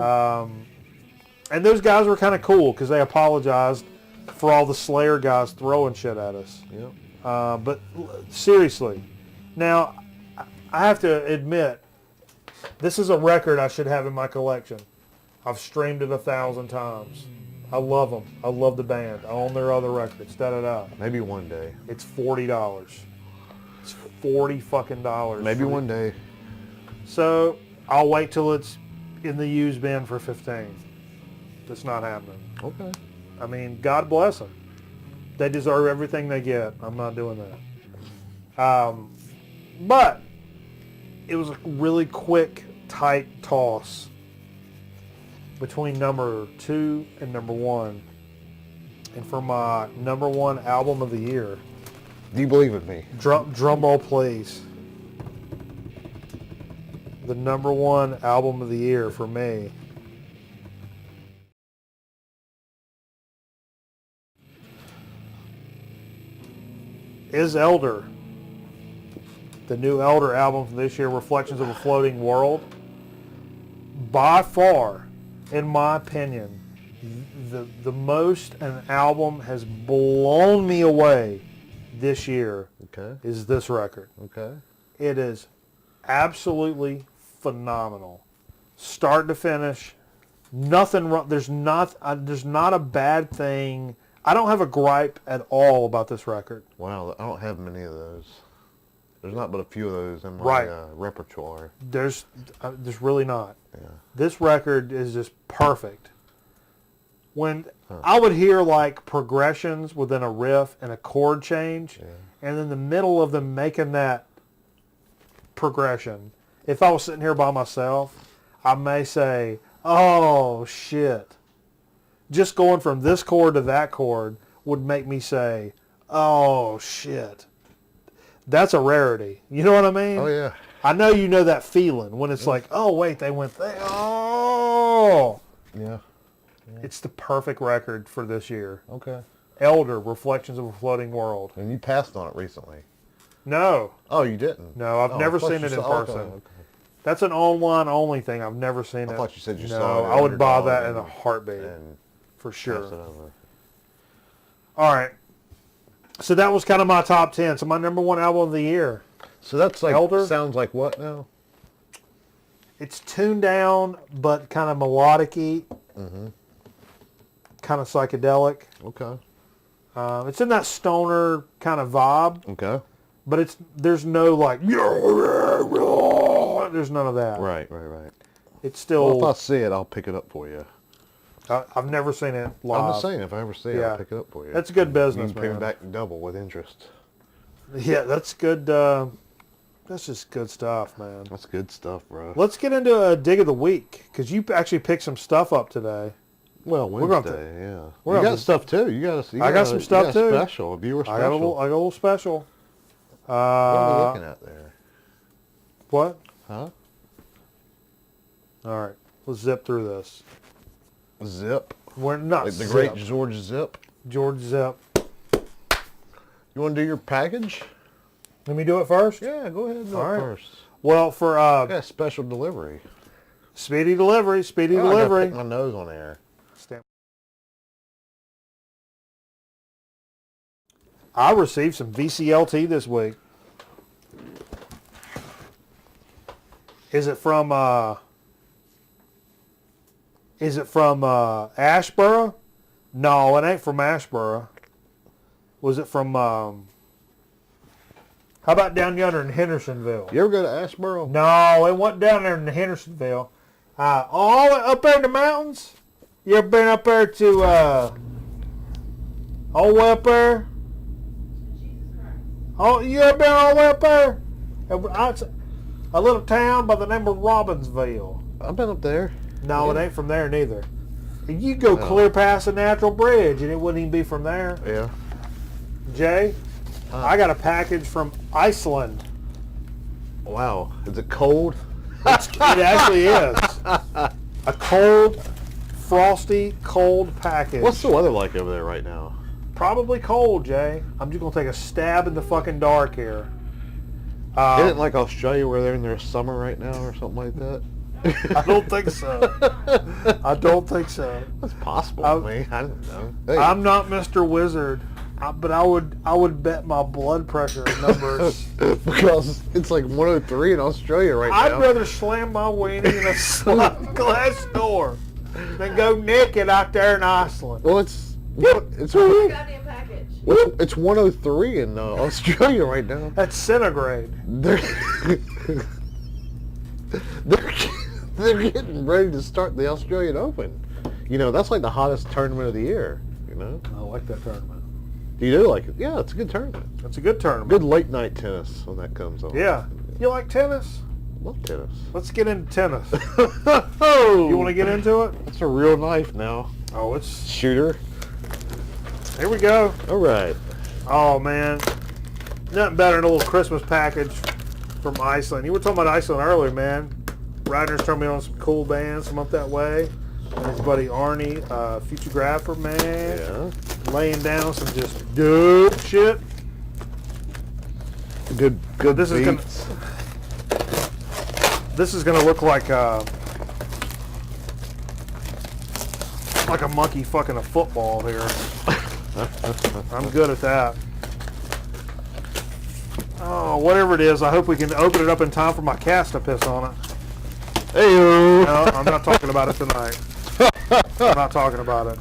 And those guys were kind of cool because they apologized for all the Slayer guys throwing shit at us. Yep. But seriously, now I have to admit, this is a record I should have in my collection. I've streamed it 1,000 times. I love them. I love the band. I own their other records. Da-da-da. Maybe one day. It's $40. It's $40 fucking dollars. Maybe one day. So I'll wait till it's in the used bin for 15. It's not happening. Okay. I mean, God bless them. They deserve everything they get. I'm not doing that. But it was a really quick, tight toss between number 2 and number 1. And for my number 1 album of the year, Do you believe in me? drum roll please. The number 1 album of the year for me is Elder. The new Elder album from this year, Reflections of a Floating World. By far, in my opinion, the most an album has blown me away this year is this record. Okay. It is absolutely phenomenal. Start to finish, nothing wrong. There's not a bad thing. I don't have a gripe at all about this record. Wow, I don't have many of those. There's not but a few of those in my repertoire. There's really not. Yeah. This record is just perfect. When I would hear like progressions within a riff and a chord change, and in the middle of them making that progression, if I was sitting here by myself, I may say, oh shit. Just going from this chord to that chord would make me say, oh shit. That's a rarity. You know what I mean? Oh yeah. I know you know that feeling when it's like, oh wait, they went there. Oh. Yeah. It's the perfect record for this year. Okay. Elder, Reflections of a Floating World. And you passed on it recently. No. Oh, you didn't? No, I've never seen it in person. Okay. That's an online only thing. I've never seen it. I thought you said you no, saw it. I would buy that in a heartbeat. For Pass sure. it over. All right. So that was kind of my top 10. So my number 1 album of the year. So that's like, Elder. sounds like what now? It's tuned down, but kind of melodic-y. Mm-hmm. Kind of psychedelic. Okay. It's in that stoner kind of vibe. Okay. But there's no like, there's none of that. Right. It's still. Well, if I see it, I'll pick it up for you. I've never seen it live. I'm just saying, if I ever see it, I'll pick it up for you. That's good business, you can pay me man. back double with interest. Yeah, that's good. That's just good stuff, man. That's good stuff, bro. Let's get into a dig of the week, because you actually picked some stuff up today. Well, Wednesday, yeah. You got stuff too. You got I got some stuff too. Special, a viewer special. I got a little special. What are we looking at there? What? Huh? All right, let's zip through this. Zip. We're not like the Zip. great George Zip. George Zip. You want to do your package? Let me do it first. Yeah, go ahead and do All it right. first. Well, for I got a special delivery. speedy delivery. I gotta pick my nose on air. I received some VCLT this week. Is it from Ashboro? No, it ain't from Ashboro. Was it from how about down yonder in Hendersonville? You ever go to Ashboro? No, it wasn't down there in Hendersonville. All up there in the mountains? You ever been up there to all the way up there? Oh, you ever been all the way up there? It's a little town by the name of Robbinsville. I've been up there. No, Yeah. it ain't from there neither. You go clear past the Natural Bridge, and it wouldn't even be from there. Yeah. Jay, I got a package from Iceland. Wow. Is it cold? It actually is. A cold, frosty, cold package. What's the weather like over there right now? Probably cold, Jay. I'm just going to take a stab in the fucking dark here. Isn't it like Australia where they're in their summer right now or something like that? I don't think so. I don't think so. That's possible. I don't know. Hey. I'm not Mr. Wizard, but I would bet my blood pressure numbers. Because it's like 103 in Australia right now. I'd rather slam my weenie in a sliding glass door than go naked out there in Iceland. Well, it's Goddamn package. it's 103 in Australia right now. That's centigrade. They're they're getting ready to start the Australian Open. You know, that's like the hottest tournament of the year. You know. I like that tournament. Do you do like it? Yeah, it's a good tournament. It's a good tournament. Good late night tennis when that comes on. Yeah. You like tennis? Love tennis. Let's get into tennis. Oh, You want to get into it? That's a real knife now. Oh, it's... Shooter. Here we go. All right. Oh, man. Nothing better than a little Christmas package from Iceland. You were talking about Iceland earlier, man. Ryder's turned me on some cool bands from up that way. And his buddy Arnie, Futurographer, man. Yeah. Laying down some just dope shit. Good This is gonna- beats. This is going to look like a monkey fucking a football here. I'm good at that. Oh, whatever it is, I hope we can open it up in time for my cast to piss on it. Hey-o. No, I'm not talking about it tonight. I'm not talking about it.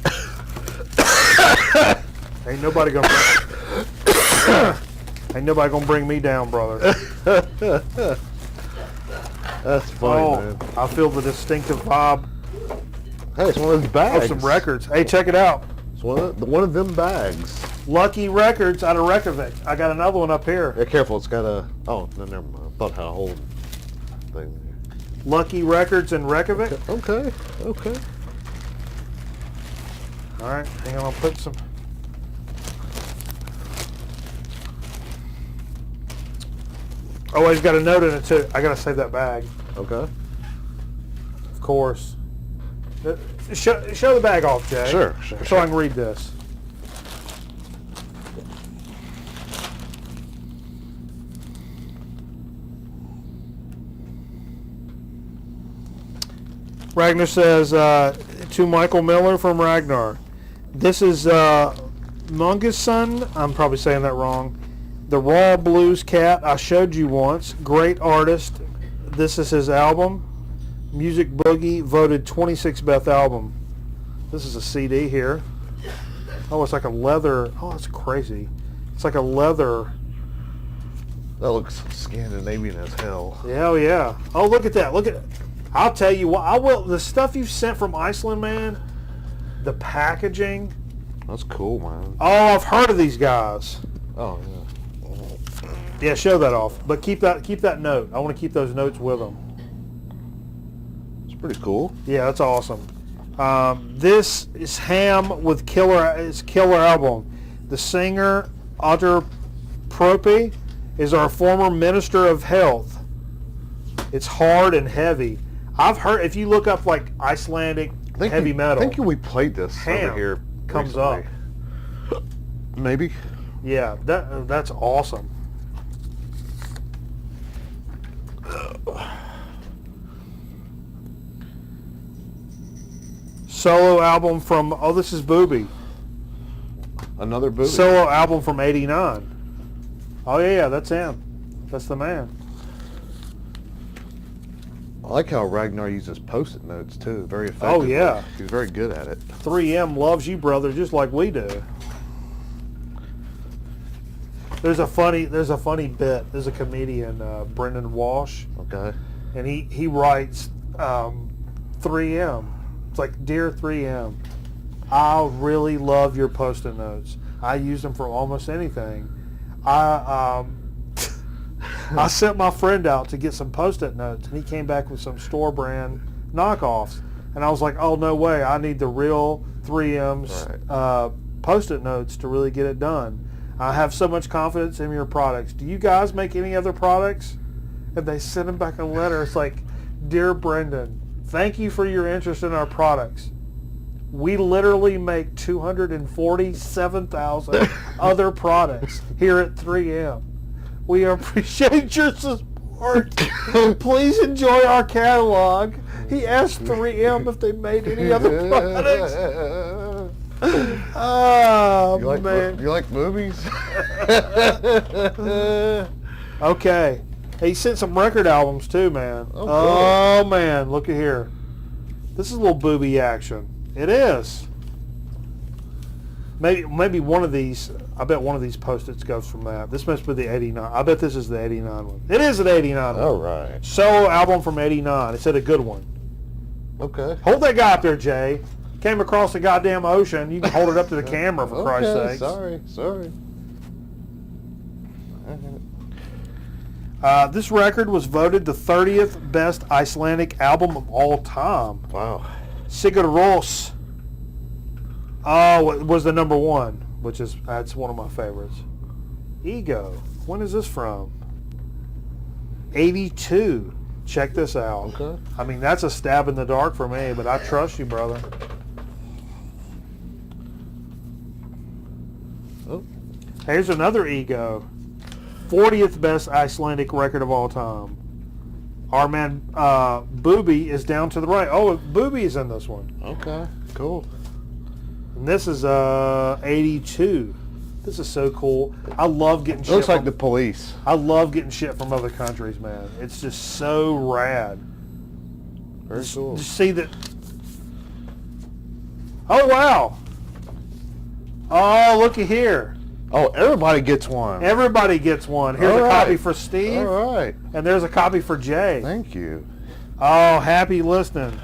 Ain't nobody gonna bring me down, brother. That's funny, man. I feel the distinctive vibe Hey, it's one of those bags. of some records. Hey, check it out. It's one of them bags. Lucky Records out of Reykjavik. I got another one up here. Yeah, careful. It's got a... Oh, no, never mind. I thought it had a whole thing there. Lucky Records in Reykjavik. Okay. All right, hang on. I'll put some. Oh, he's got a note in it too. I gotta save that bag, Okay. of course. Show the bag off, Jay. Sure. So I can read this. Ragnar says to Michael Miller from Ragnar, this is Mungus I'm probably saying that wrong. The Raw Blues Cat I showed you once. Great artist. This is his album. Music Boogie voted 26th best album. This is a CD here. Oh, it's like a leather. Oh, it's crazy. It's like a leather. That looks Scandinavian as hell. Hell yeah. Oh, look at that. Look at it. I'll tell you what. I will. The stuff you've sent from Iceland, man. The packaging. That's cool, man. Oh, I've heard of these guys. Oh, yeah. Yeah, show that off. But keep that note. I want to keep those notes with them. It's pretty cool. Yeah, that's awesome. This is Ham with Killer album. The singer Otter Propi is our former Minister of Health. It's hard and heavy. I've heard, if you look up like Icelandic heavy metal, I think we played this Ham over here comes recently. up. Maybe. Yeah, that's awesome. Solo album from, oh, this is Booby. Another Booby. Solo album from '89. Oh yeah, that's him. That's the man. I like how Ragnar uses Post-it notes too. Very effective. Oh yeah. He's very good at it. 3M loves you, brother, just like we do. There's a funny bit. There's a comedian, Brendan Walsh. Okay. And he writes 3M. It's like, Dear 3M, I really love your Post-it notes. I use them for almost anything. I sent my friend out to get some Post-it notes, and he came back with some store brand knockoffs. And I was like, oh, no way. I need the real 3M's Post-it notes to really get it done. I have so much confidence in your products. Do you guys make any other products? And they sent him back a letter. It's like, Dear Brendan, thank you for your interest in our products. We literally make 247,000 other products here at 3M. We appreciate your support. Please enjoy our catalog. He asked 3M if they made any other products. Oh, man. You like movies? Okay. He sent some record albums too, man. Oh, man. Look at here. This is a little booby action. It is. Maybe one of these, I bet one of these Post-its goes from that. This must be the 89. I bet this is the 89 one. It is an 89 one. All right. Solo album from 89. It said a good one. Okay. Hold that guy up there, Jay. Came across the goddamn ocean. You can hold it up to the camera, for Christ's sake. Sorry. This record was voted the 30th best Icelandic album of all time. Wow. Sigur Rós. Oh, it was the number one, that's one of my favorites. Ego. When is this from? 82. Check this out. Okay. I mean, that's a stab in the dark for me, but I trust you, brother. Oh. Here's another Ego. 40th best Icelandic record of all time. Our man Booby is down to the right. Oh, Booby is in this one. Okay, cool. And this is 82. This is so cool. I love getting shit. Looks like the Police. I love getting shit from other countries, man. It's just so rad. Very cool. Just see that. Oh, wow. Oh, looky here. Oh, everybody gets one. Everybody gets one. Here's a copy for Steve. All right. And there's a copy for Jay. Thank you. Oh, happy listening.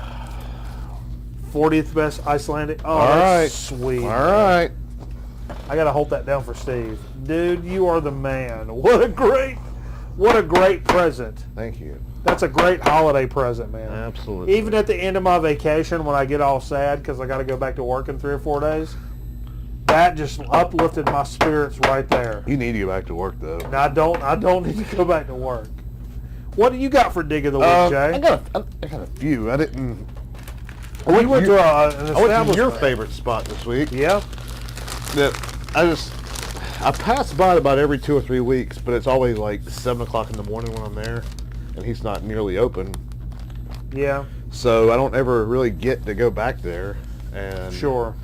40th best Icelandic. Oh, that's sweet. All right. I gotta hold that down for Steve. Dude, you are the man. What a great present. Thank you. That's a great holiday present, man. Absolutely. Even at the end of my vacation when I get all sad because I gotta go back to work in 3 or 4 days, that just uplifted my spirits right there. You need to go back to work though. Now, I don't need to go back to work. What do you got for Dig of the Week, Jay? I got a few. I didn't. We went to an I went to establishment. your favorite spot this week. Yeah. That I pass by it about every 2 or 3 weeks, but it's always like 7 o'clock in the morning when I'm there, and he's not nearly open. Yeah. So I don't ever really get to go back there. And Sure.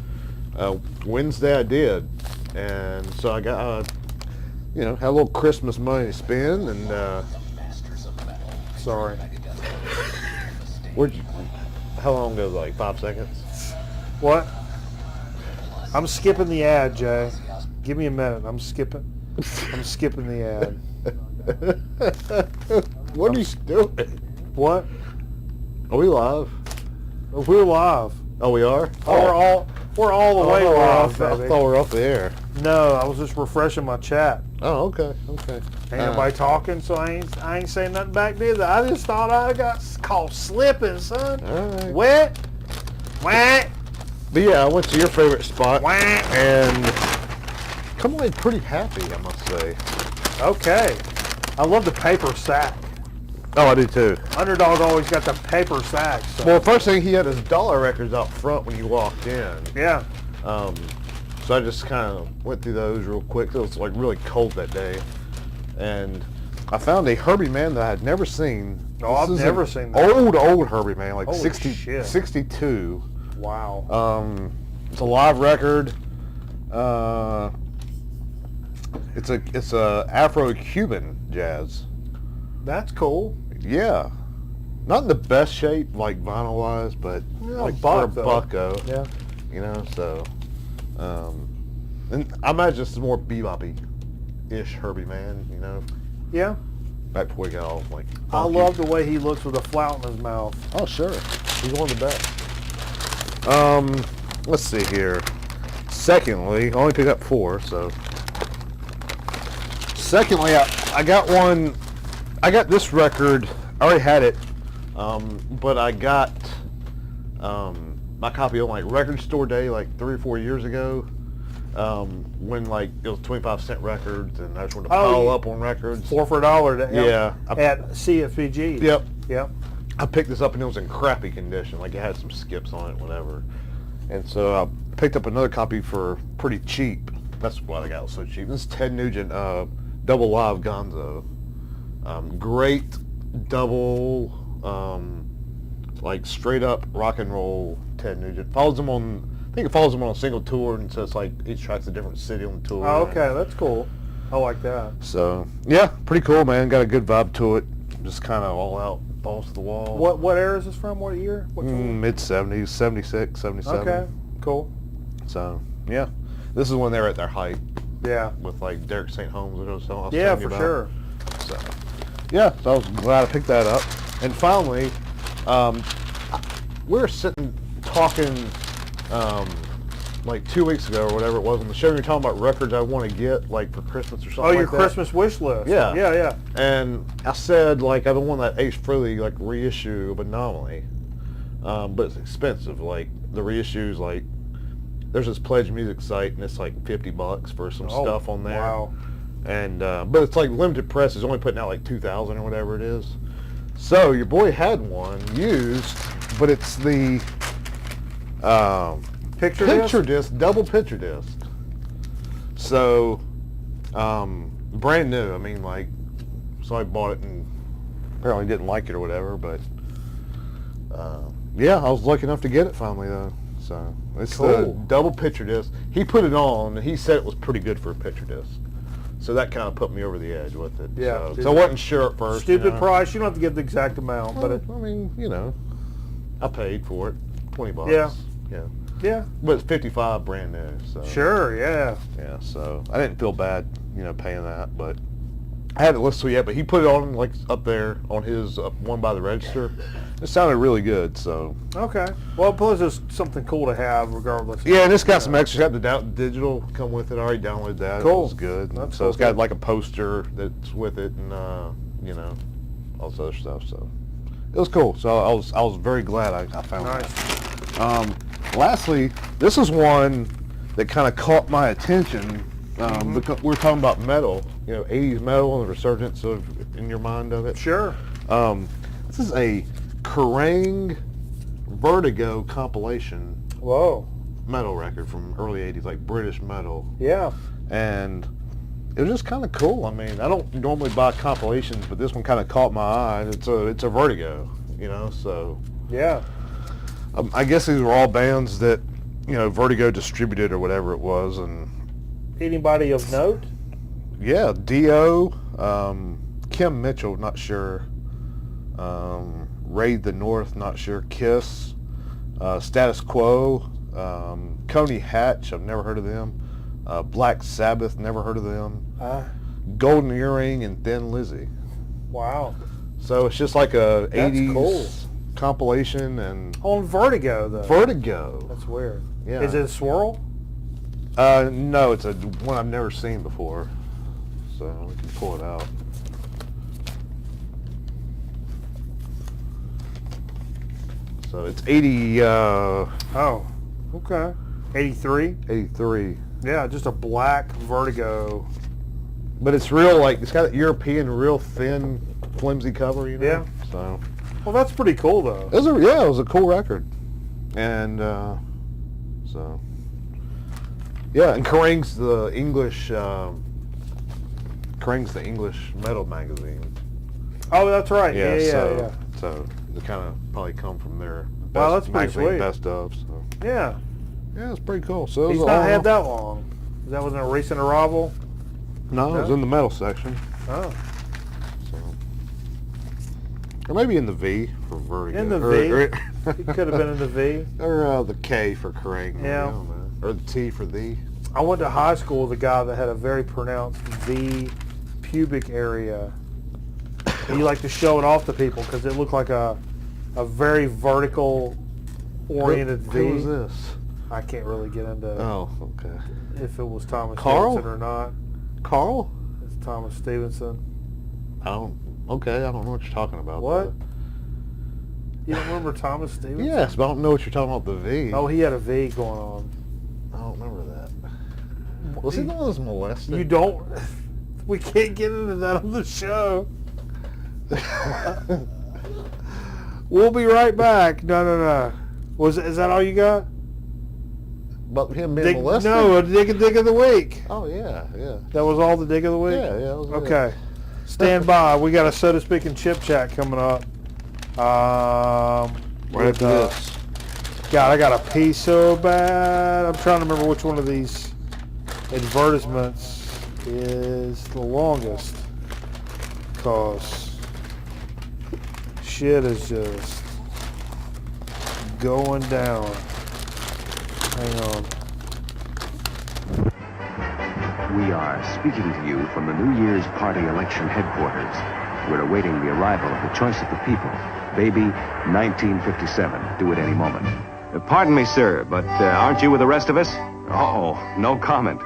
Wednesday I did, and so I got had a little Christmas money to spend, and Sorry. how long ago? Like 5 seconds. What? I'm skipping the ad, Jay. Give me a minute. I'm skipping the ad. What are you doing? What? Are we live? We're live. Oh, we are? Oh, we're all the way live, I baby. thought we were off the air. No, I was just refreshing my chat. Oh, okay. Ain't nobody talking, so I ain't saying nothing back there. I just thought I got caught slipping, son. All right. Wet. But yeah, I went to your favorite spot Wah. and come away pretty happy, I must say. Okay. I love the paper sack. Oh, I do too. Underdog always got the paper sack. So. Well, first thing, he had his dollar records out front when you walked in. Yeah. So I just kind of went through those real quick. It was like really cold that day. And I found a Herbie Man that I had never seen. Oh, I've never seen that. Old Herbie Man, like Holy 60, shit. 62. Wow. It's a live record. It's a Afro-Cuban jazz. That's cool. Yeah. Not in the best shape, like vinyl-wise, but like for a bucko. Yeah. You know, so... and I imagine this is more bebop-y-ish Herbie Man, you know? Yeah. Back before he got all, like, funky. I love the way he looks with a flout in his mouth. Oh, sure. He's one of the best. Let's see here. Secondly, I only picked up 4, so... Secondly, I got one... I got this record. I already had it. But I got my copy on, like, Record Store Day, like, 3 or 4 years ago. When, like, it was 25-cent records, and I just wanted to pile up on records. 4 for $1 Yeah. At CFPG. Yep. Yep. I picked this up, and it was in crappy condition. Like, it had some skips on it, whatever. And so I picked up another copy for pretty cheap. That's why I got it so cheap. This is Ted Nugent, Double Live Gonzo. Great double, like, straight-up rock and roll Ted Nugent. Follows him on... I think it follows them on a single tour, and so it's like each track's a different city on the tour. Oh, okay, that's cool. I like that. So, yeah, pretty cool, man. Got a good vibe to it. Just kind of all out, balls to the wall. What era is this from? What year? Mid-70s, 76, 77. Okay, cool. So, yeah. This is when they were at their height. Yeah. With, like, Derek St. Holmes that I was telling Yeah, you for about. sure. So, yeah, so I was glad I picked that up. And finally, we were sitting talking... like 2 weeks ago or whatever it was on the show, you're talking about records I want to get, like, for Christmas or something like that. Oh, your Christmas wish list. Yeah. Yeah, yeah. And I said, like, I don't want that Ace Frehley, like, reissue of Anomaly. But it's expensive. Like, the reissues, like, there's this Pledge Music site, and it's like $50 for some stuff on there. Wow. And, but it's like limited press is only putting out like 2,000 or whatever it is. So your boy had one used, but it's the, picture disc, double picture disc. So, brand new. I mean, like, so I bought it and apparently didn't like it or whatever, but yeah, I was lucky enough to get it finally though. So it's the double picture disc. He put it on and he said it was pretty good for a picture disc. So that kind of put me over the edge with it. Yeah. So I wasn't sure at first. Stupid price. You don't have to give the exact amount, Well, but I mean, you know, I paid for it, $20. Yeah. Yeah. yeah. But it's 55 brand new. So Sure. Yeah. yeah. So I didn't feel bad, you know, paying that, but I haven't listened to it yet. But he put it on like up there on his one by the register. It sounded really good. So Okay. Well, plus it's something cool to have, regardless. yeah, and it's got some extras. Got the digital come with it. I already downloaded that. Cool. It was good. That's So it's cool. got like a poster that's with it, and you know, all this other stuff. So it was cool. So I was very glad I found Nice. that. Lastly, this is one that kind of caught my attention because we're talking about metal, you know, 80s metal and the resurgence of in your mind of it. Sure. This is a Kerrang Vertigo compilation Whoa. metal record from early 80s, like British metal. Yeah. And it was just kind of cool. I mean, I don't normally buy compilations, but this one kind of caught my eye. It's a Vertigo, you know, so Yeah. I guess these were all bands that, you know, Vertigo distributed or whatever it was. And Anybody of note? yeah, Dio, Kim Mitchell, not sure, Raid the North, not sure, Kiss, Status Quo, Coney Hatch, I've never heard of them, Black Sabbath, never heard of them, Golden Earring, and Thin Lizzy. Wow. So it's just like a That's 80s cool. compilation. And On Vertigo, though. Vertigo. That's weird. Yeah. Is it a swirl? No, it's a one I've never seen before. So we can pull it out. So it's 80, Oh. Okay. 83? 83. Yeah, just a black Vertigo. But it's real, like, it's got a European, real thin, flimsy cover, you know? Yeah. So Well, that's pretty cool, though. it was a cool record. And, so, yeah, and Kerrang's the English metal magazine. Oh, that's right. Yeah. So they kind of probably come from their best Wow, that's pretty magazine, sweet. best of. So Yeah. yeah, it's pretty cool. So it He's was not all- had that long. That was a recent arrival? No, it was in the metal section. Oh. So. Or maybe in the V for Vertigo. In the V. It could have been in the V. Or the K for Crank. Yeah. Or the T for the. I went to high school with a guy that had a very pronounced V pubic area. And he liked to show it off to people because it looked like a very vertical oriented V. Who was this? I can't really get into okay. if it was Thomas Carl? Stevenson or not. Carl? It's Thomas Stevenson. I don't know what you're talking about. What? You don't remember Thomas Stevenson? Yes, but I don't know what you're talking about, the V. Oh, he had a V going on. I don't remember that. Was he the one that was molested? You don't... We can't get into that on the show. We'll be right back. No. Is that all you got? About him being molested? No, a dig of the week. Oh, yeah. That was all the dig of the week? Yeah, that was okay. Stand by. We got a So to Speak and Chip Chat coming up. Right after this. God, I got a pee so bad. I'm trying to remember which one of these advertisements is the longest. Because shit is just going down. Hang on. We are speaking to you from the New Year's Party election headquarters. We're awaiting the arrival of the choice of the people. Baby, 1957, due at any moment. Pardon me, sir, but aren't you with the rest of us? Oh, no comment.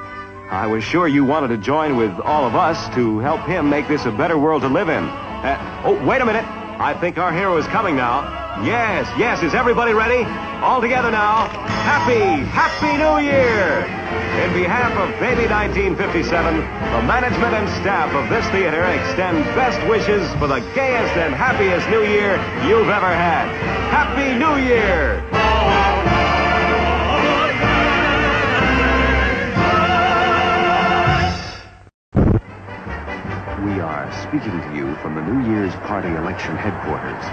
I was sure you wanted to join with all of us to help him make this a better world to live in. Oh, wait a minute. I think our hero is coming now. Yes, is everybody ready? All together now. Happy New Year! In behalf of Baby 1957, the management and staff of this theater extend best wishes for the gayest and happiest New Year you've ever had. Happy New Year! We are speaking to you from the New Year's Party election headquarters.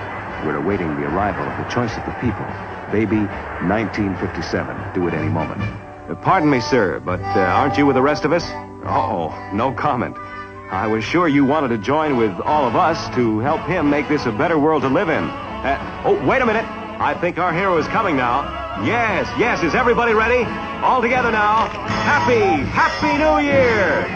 We're awaiting the arrival of the choice of the people. Baby, 1957, due at any moment. Pardon me, sir, but aren't you with the rest of us? Oh, no comment. I was sure you wanted to join with all of us to help him make this a better world to live in. Oh, wait a minute. I think our hero is coming now. Yes, is everybody ready? All together now. Happy New Year!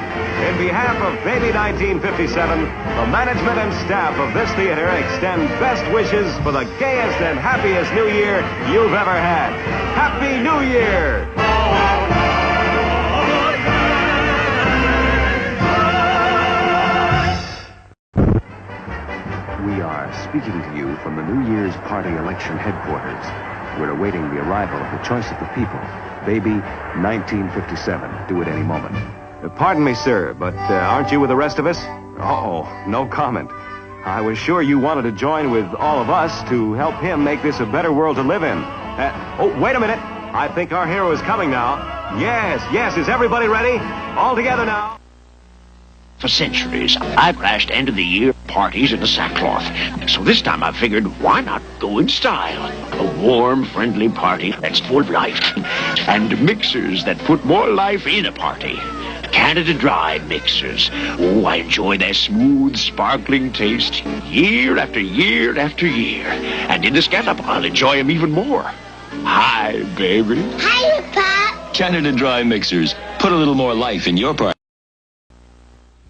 In behalf of Baby 1957, the management and staff of this theater extend best wishes for the gayest and happiest New Year you've ever had. Happy New Year! We are speaking to you from the New Year's Party election headquarters. We're awaiting the arrival of the choice of the people. Baby, 1957, due at any moment. Pardon me, sir, but aren't you with the rest of us? Oh, no comment. I was sure you wanted to join with all of us to help him make this a better world to live in. Oh, wait a minute. I think our hero is coming now. Yes, is everybody ready? All together now. For centuries, I've crashed end of the year parties in a sackcloth. So this time I figured, why not go in style? A warm, friendly party that's full of life. And mixers that put more life in a party. Canada Dry mixers. Oh, I enjoy their smooth, sparkling taste year after year after year. And in the scallop, I'll enjoy them even more. Hi, baby. Hiya, Pop. Canada Dry mixers. Put a little more life in your party.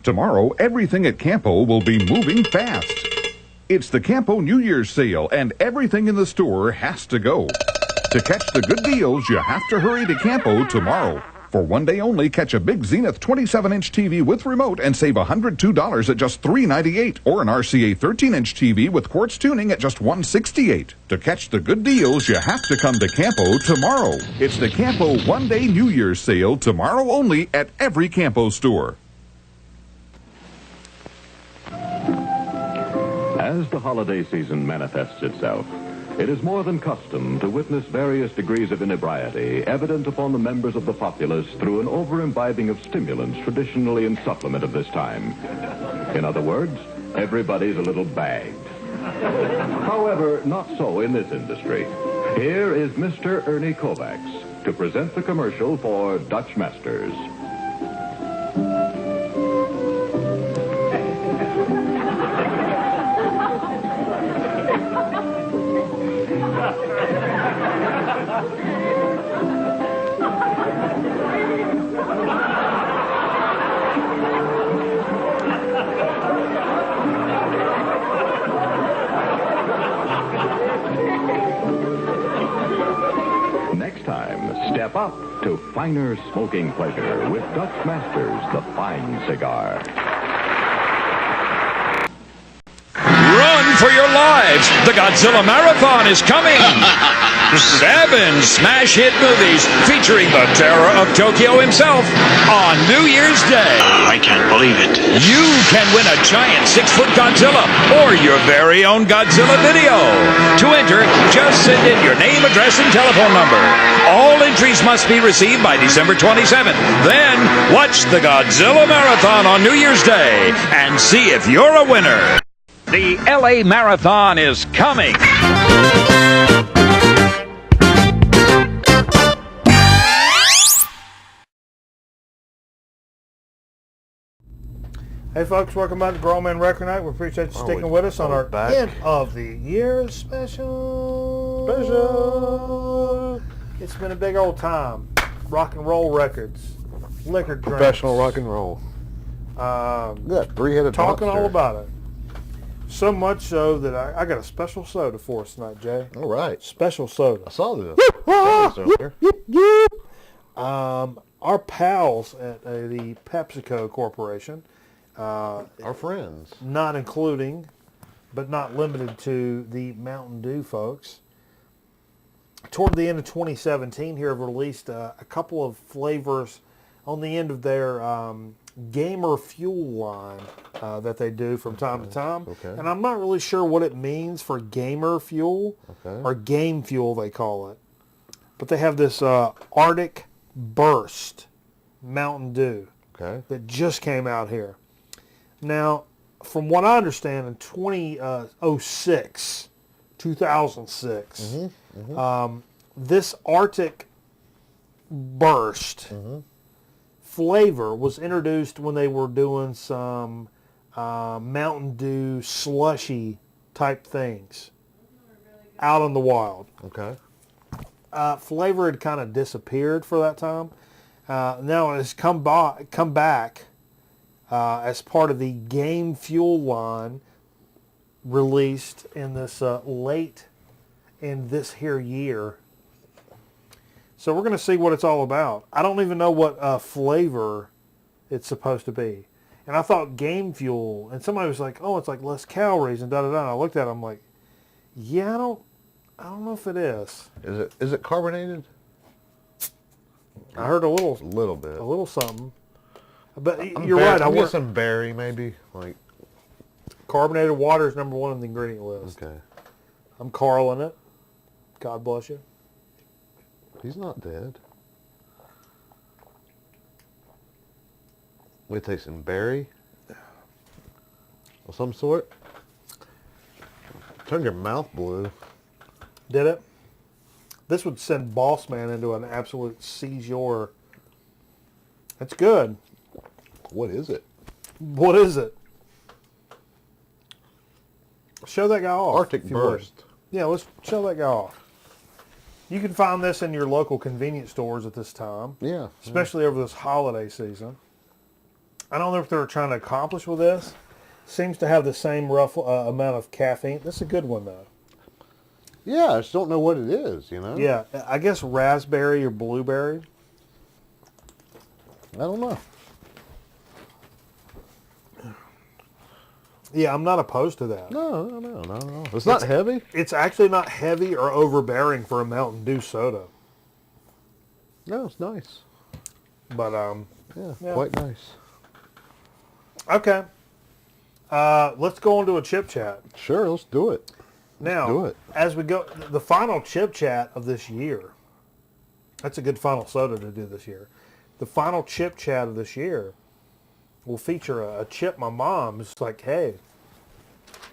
Tomorrow, everything at Campo will be moving fast. It's the Campo New Year's sale, and everything in the store has to go. To catch the good deals, you have to hurry to Campo tomorrow. For one day only, catch a big Zenith 27-inch TV with remote and save $102 at just $398, or an RCA 13-inch TV with quartz tuning at just $168. To catch the good deals, you have to come to Campo tomorrow. It's the Campo one-day New Year's sale, tomorrow only at every Campo store. As the holiday season manifests itself, it is more than custom to witness various degrees of inebriety evident upon the members of the populace through an over-imbibing of stimulants traditionally in supplement of this time. In other words, everybody's a little bagged. However, not so in this industry. Here is Mr. Ernie Kovacs to present the commercial for Dutch Masters. Next time, step up to finer smoking pleasure with Dutch Masters, the fine cigar. Run for your lives! The Godzilla Marathon is coming! 7 smash hit movies featuring the terror of Tokyo himself on New Year's Day. I can't believe it. You can win a giant 6-foot Godzilla or your very own Godzilla video. To enter, just send in your name, address, and telephone number. All entries must be received by December 27th. Then, watch the Godzilla Marathon on New Year's Day and see if you're a winner. The LA Marathon is coming. Hey folks, welcome back to Grown Man Record Night. We appreciate you sticking with us on our end of the year special. It's been a big old time. Rock and roll records, liquor drinks. Professional rock and roll. Good. 3-headed Talking monster. all about it. So much so that I got a special soda for us tonight, Jay. All right. Special soda. I saw this. Our pals at the PepsiCo Corporation. Our friends. Not including, but not limited to, the Mountain Dew folks. Toward the end of 2017 here have released a couple of flavors on the end of their Gamer Fuel line that they do from time to time. Okay. And I'm not really sure what it means for Gamer Fuel, or Game Fuel they call it. But they have this Arctic Burst Mountain Dew that just came out here. Now, from what I understand, in 2006, this Arctic Burst flavor was introduced when they were doing some Mountain Dew slushy type things out in the wild. Okay. Flavor had kind of disappeared for that time. Now it's come back as part of the Game Fuel line released in this late in this here year. So we're going to see what it's all about. I don't even know what flavor it's supposed to be. And I thought Game Fuel, and somebody was like, oh, it's like less calories and da-da-da. And I looked at it, I'm like, yeah, I don't know if it is. Is it carbonated? I heard a little bit. A little something. But you're right. I want some berry, maybe. Like carbonated water is number 1 on the ingredient list. Okay. I'm Carling it. God bless you. He's not dead. We taste some berry of some sort. Turned your mouth blue. Did it? This would send Boss Man into an absolute seizure. It's good. What is it? What is it? Show that guy off. Arctic Burst. Yeah, let's show that guy off. You can find this in your local convenience stores at this time. Yeah. Especially over this holiday season. I don't know if they're trying to accomplish with this. Seems to have the same rough amount of caffeine. This is a good one, though. Yeah, I just don't know what it is, you know? Yeah, I guess raspberry or blueberry. I don't know. Yeah, I'm not opposed to that. No. It's not heavy? It's actually not heavy or overbearing for a Mountain Dew soda. No, it's nice. But, yeah, quite nice. Okay. Let's go into a chip chat. Sure, let's do it. Now, as we go, the final chip chat of this year, that's a good final soda to do this year. The final chip chat of this year will feature a chip my mom is like, hey,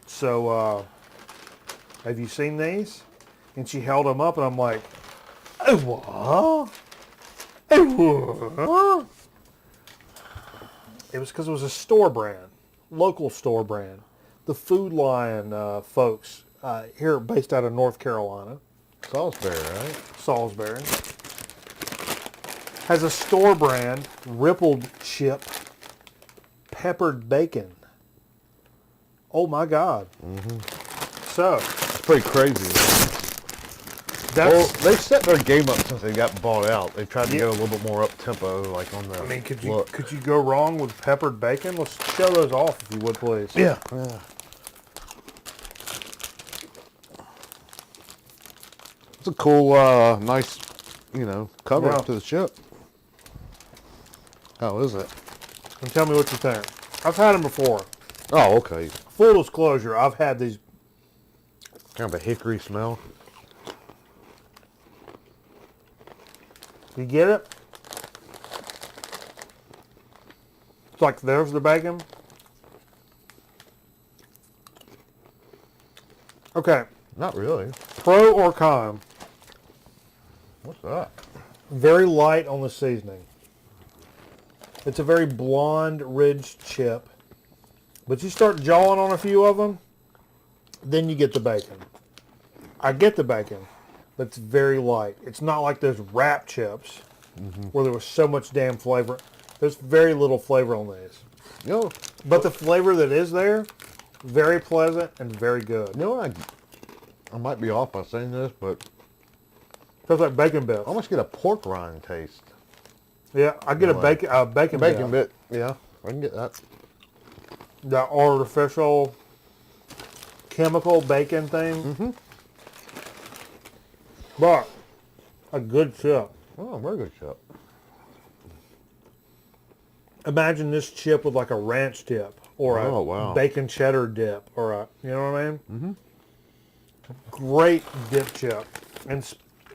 so have you seen these? And she held them up and I'm like, oh, what? Oh, what? It was because it was a store brand, local store brand. The Food Lion folks here based out of North Carolina Salisbury, right? Salisbury. Has a store brand rippled chip peppered bacon. Oh my God. So. It's pretty crazy. Well, they set their game up since they got bought out. They tried to go a little bit more up tempo, like on the. I mean, could you go wrong with peppered bacon? Let's show those off if you would, please. Yeah. It's a cool, nice, cover up to the chip. How is it? And tell me what you think. I've had them before. Oh, okay. Full disclosure, I've had these. Kind of a hickory smell. You get it? It's like there's the bacon. Okay. Not really. Pro or con? What's that? Very light on the seasoning. It's a very blonde, ridged chip. But you start jawing on a few of them, then you get the bacon. I get the bacon, but it's very light. It's not like those wrap chips where there was so much damn flavor. There's very little flavor on these. But the flavor that is there, very pleasant and very good. I might be off by saying this, but tastes like bacon bits. I almost get a pork rind taste. Yeah, I get a bacon bit. Yeah, I can get that. The artificial chemical bacon thing. But a good chip. Oh, very good chip. Imagine this chip with like a ranch dip or a bacon cheddar dip or a, you know what I mean? Great dip chip. And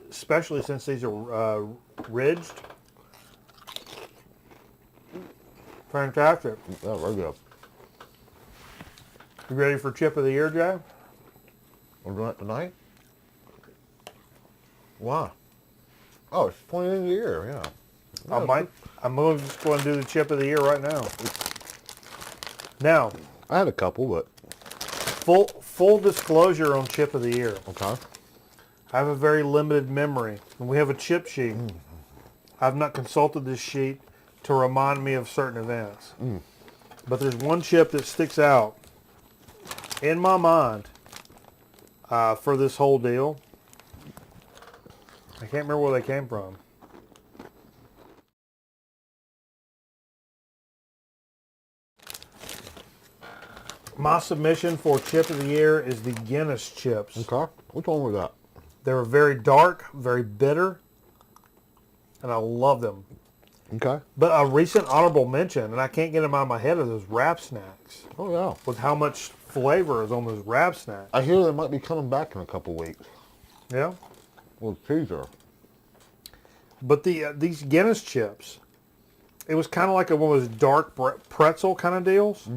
especially since these are ridged. Fantastic. Oh, very good. You ready for chip of the year, Jay? We're doing it tonight? Why? Oh, it's point of the year, yeah. I'm going to just go and do the chip of the year right now. Now, I had a couple, but full disclosure on chip of the year. Okay. I have a very limited memory, and we have a chip sheet. I've not consulted this sheet to remind me of certain events. But there's one chip that sticks out in my mind for this whole deal. I can't remember where they came from. My submission for chip of the year is the Guinness chips. Okay. Which one was that? They were very dark, very bitter, and I love them. Okay. But a recent honorable mention, and I can't get them out of my head, are those wrap snacks. Oh, yeah. With how much flavor is on those wrap snacks. I hear they might be coming back in a couple weeks. Yeah? With teaser. But these Guinness chips, it was kind of like one of those dark pretzel kind of deals.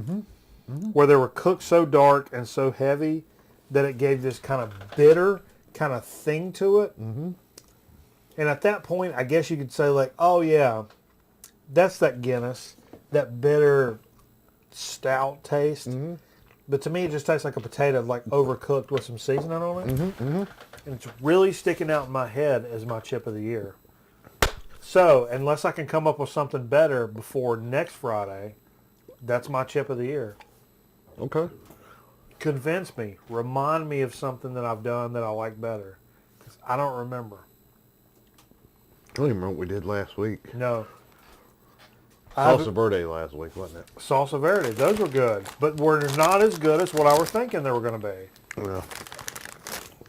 Where they were cooked so dark and so heavy that it gave this kind of bitter kind of thing to it. And at that point, I guess you could say like, oh yeah, that's that Guinness, that bitter stout taste. But to me, it just tastes like a potato, like overcooked with some seasoning on it. And it's really sticking out in my head as my chip of the year. So, unless I can come up with something better before next Friday, that's my chip of the year. Okay. Convince me. Remind me of something that I've done that I like better. Because I don't remember. I don't even remember what we did last week. No. Salsa Verde last week, wasn't it? Salsa Verde. Those were good. But were not as good as what I was thinking they were going to be. Yeah.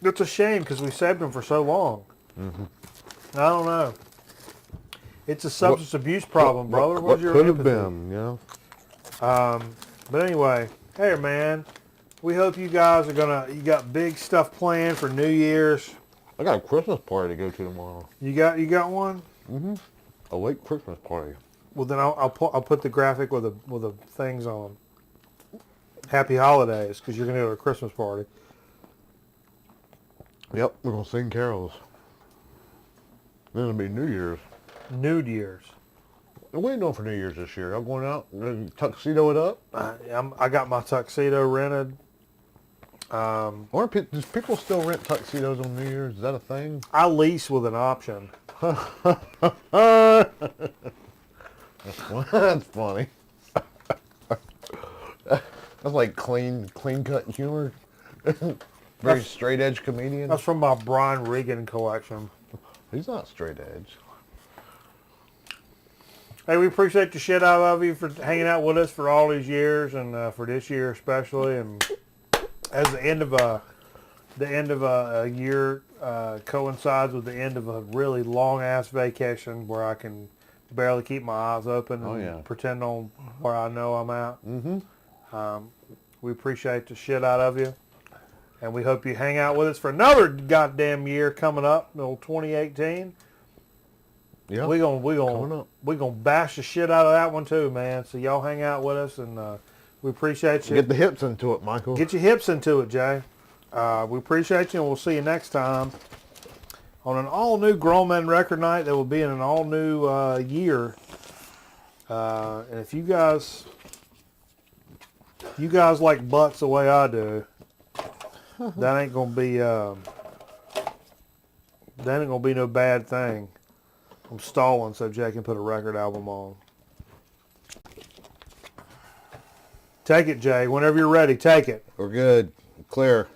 It's a shame because we saved them for so long. I don't know. It's a substance abuse problem, brother. What could have been, you know? But anyway, hey man, we hope you guys are you got big stuff planned for New Year's. I got a Christmas party to go to tomorrow. You got one? A late Christmas party. Well then I'll put the graphic with the things on. Happy holidays, because you're gonna go to a Christmas party. Yep, we're gonna sing carols. Then it'll be New Year's. New Year's. What are you doing for New Year's this year? Y'all going out? Tuxedo it up? I got my tuxedo rented. Does people still rent tuxedos on New Year's? Is that a thing? I lease with an option. That's funny. That's like clean cut humor. Very straight edge comedian. That's from my Brian Regan collection. He's not straight edge. Hey, we appreciate the shit out of you for hanging out with us for all these years, and for this year especially. And as the end of a year coincides with the end of a really long ass vacation where I can barely keep my eyes open and pretend on where I know I'm at. Mm-hmm. We appreciate the shit out of you, and we hope you hang out with us for another goddamn year coming up, 2018. Yeah, we're gonna bash the shit out of that one too, man. So y'all hang out with us, and we appreciate you. Get the hips into it, Michael. Get your hips into it, Jay. We appreciate you, and we'll see you next time on an all-new Grown Men Record Night that will be in an all-new year. And if you guys like butts the way I do, that ain't gonna be no bad thing. I'm stalling so Jay can put a record album on. Take it, Jay. Whenever you're ready, take it. We're good. Clear.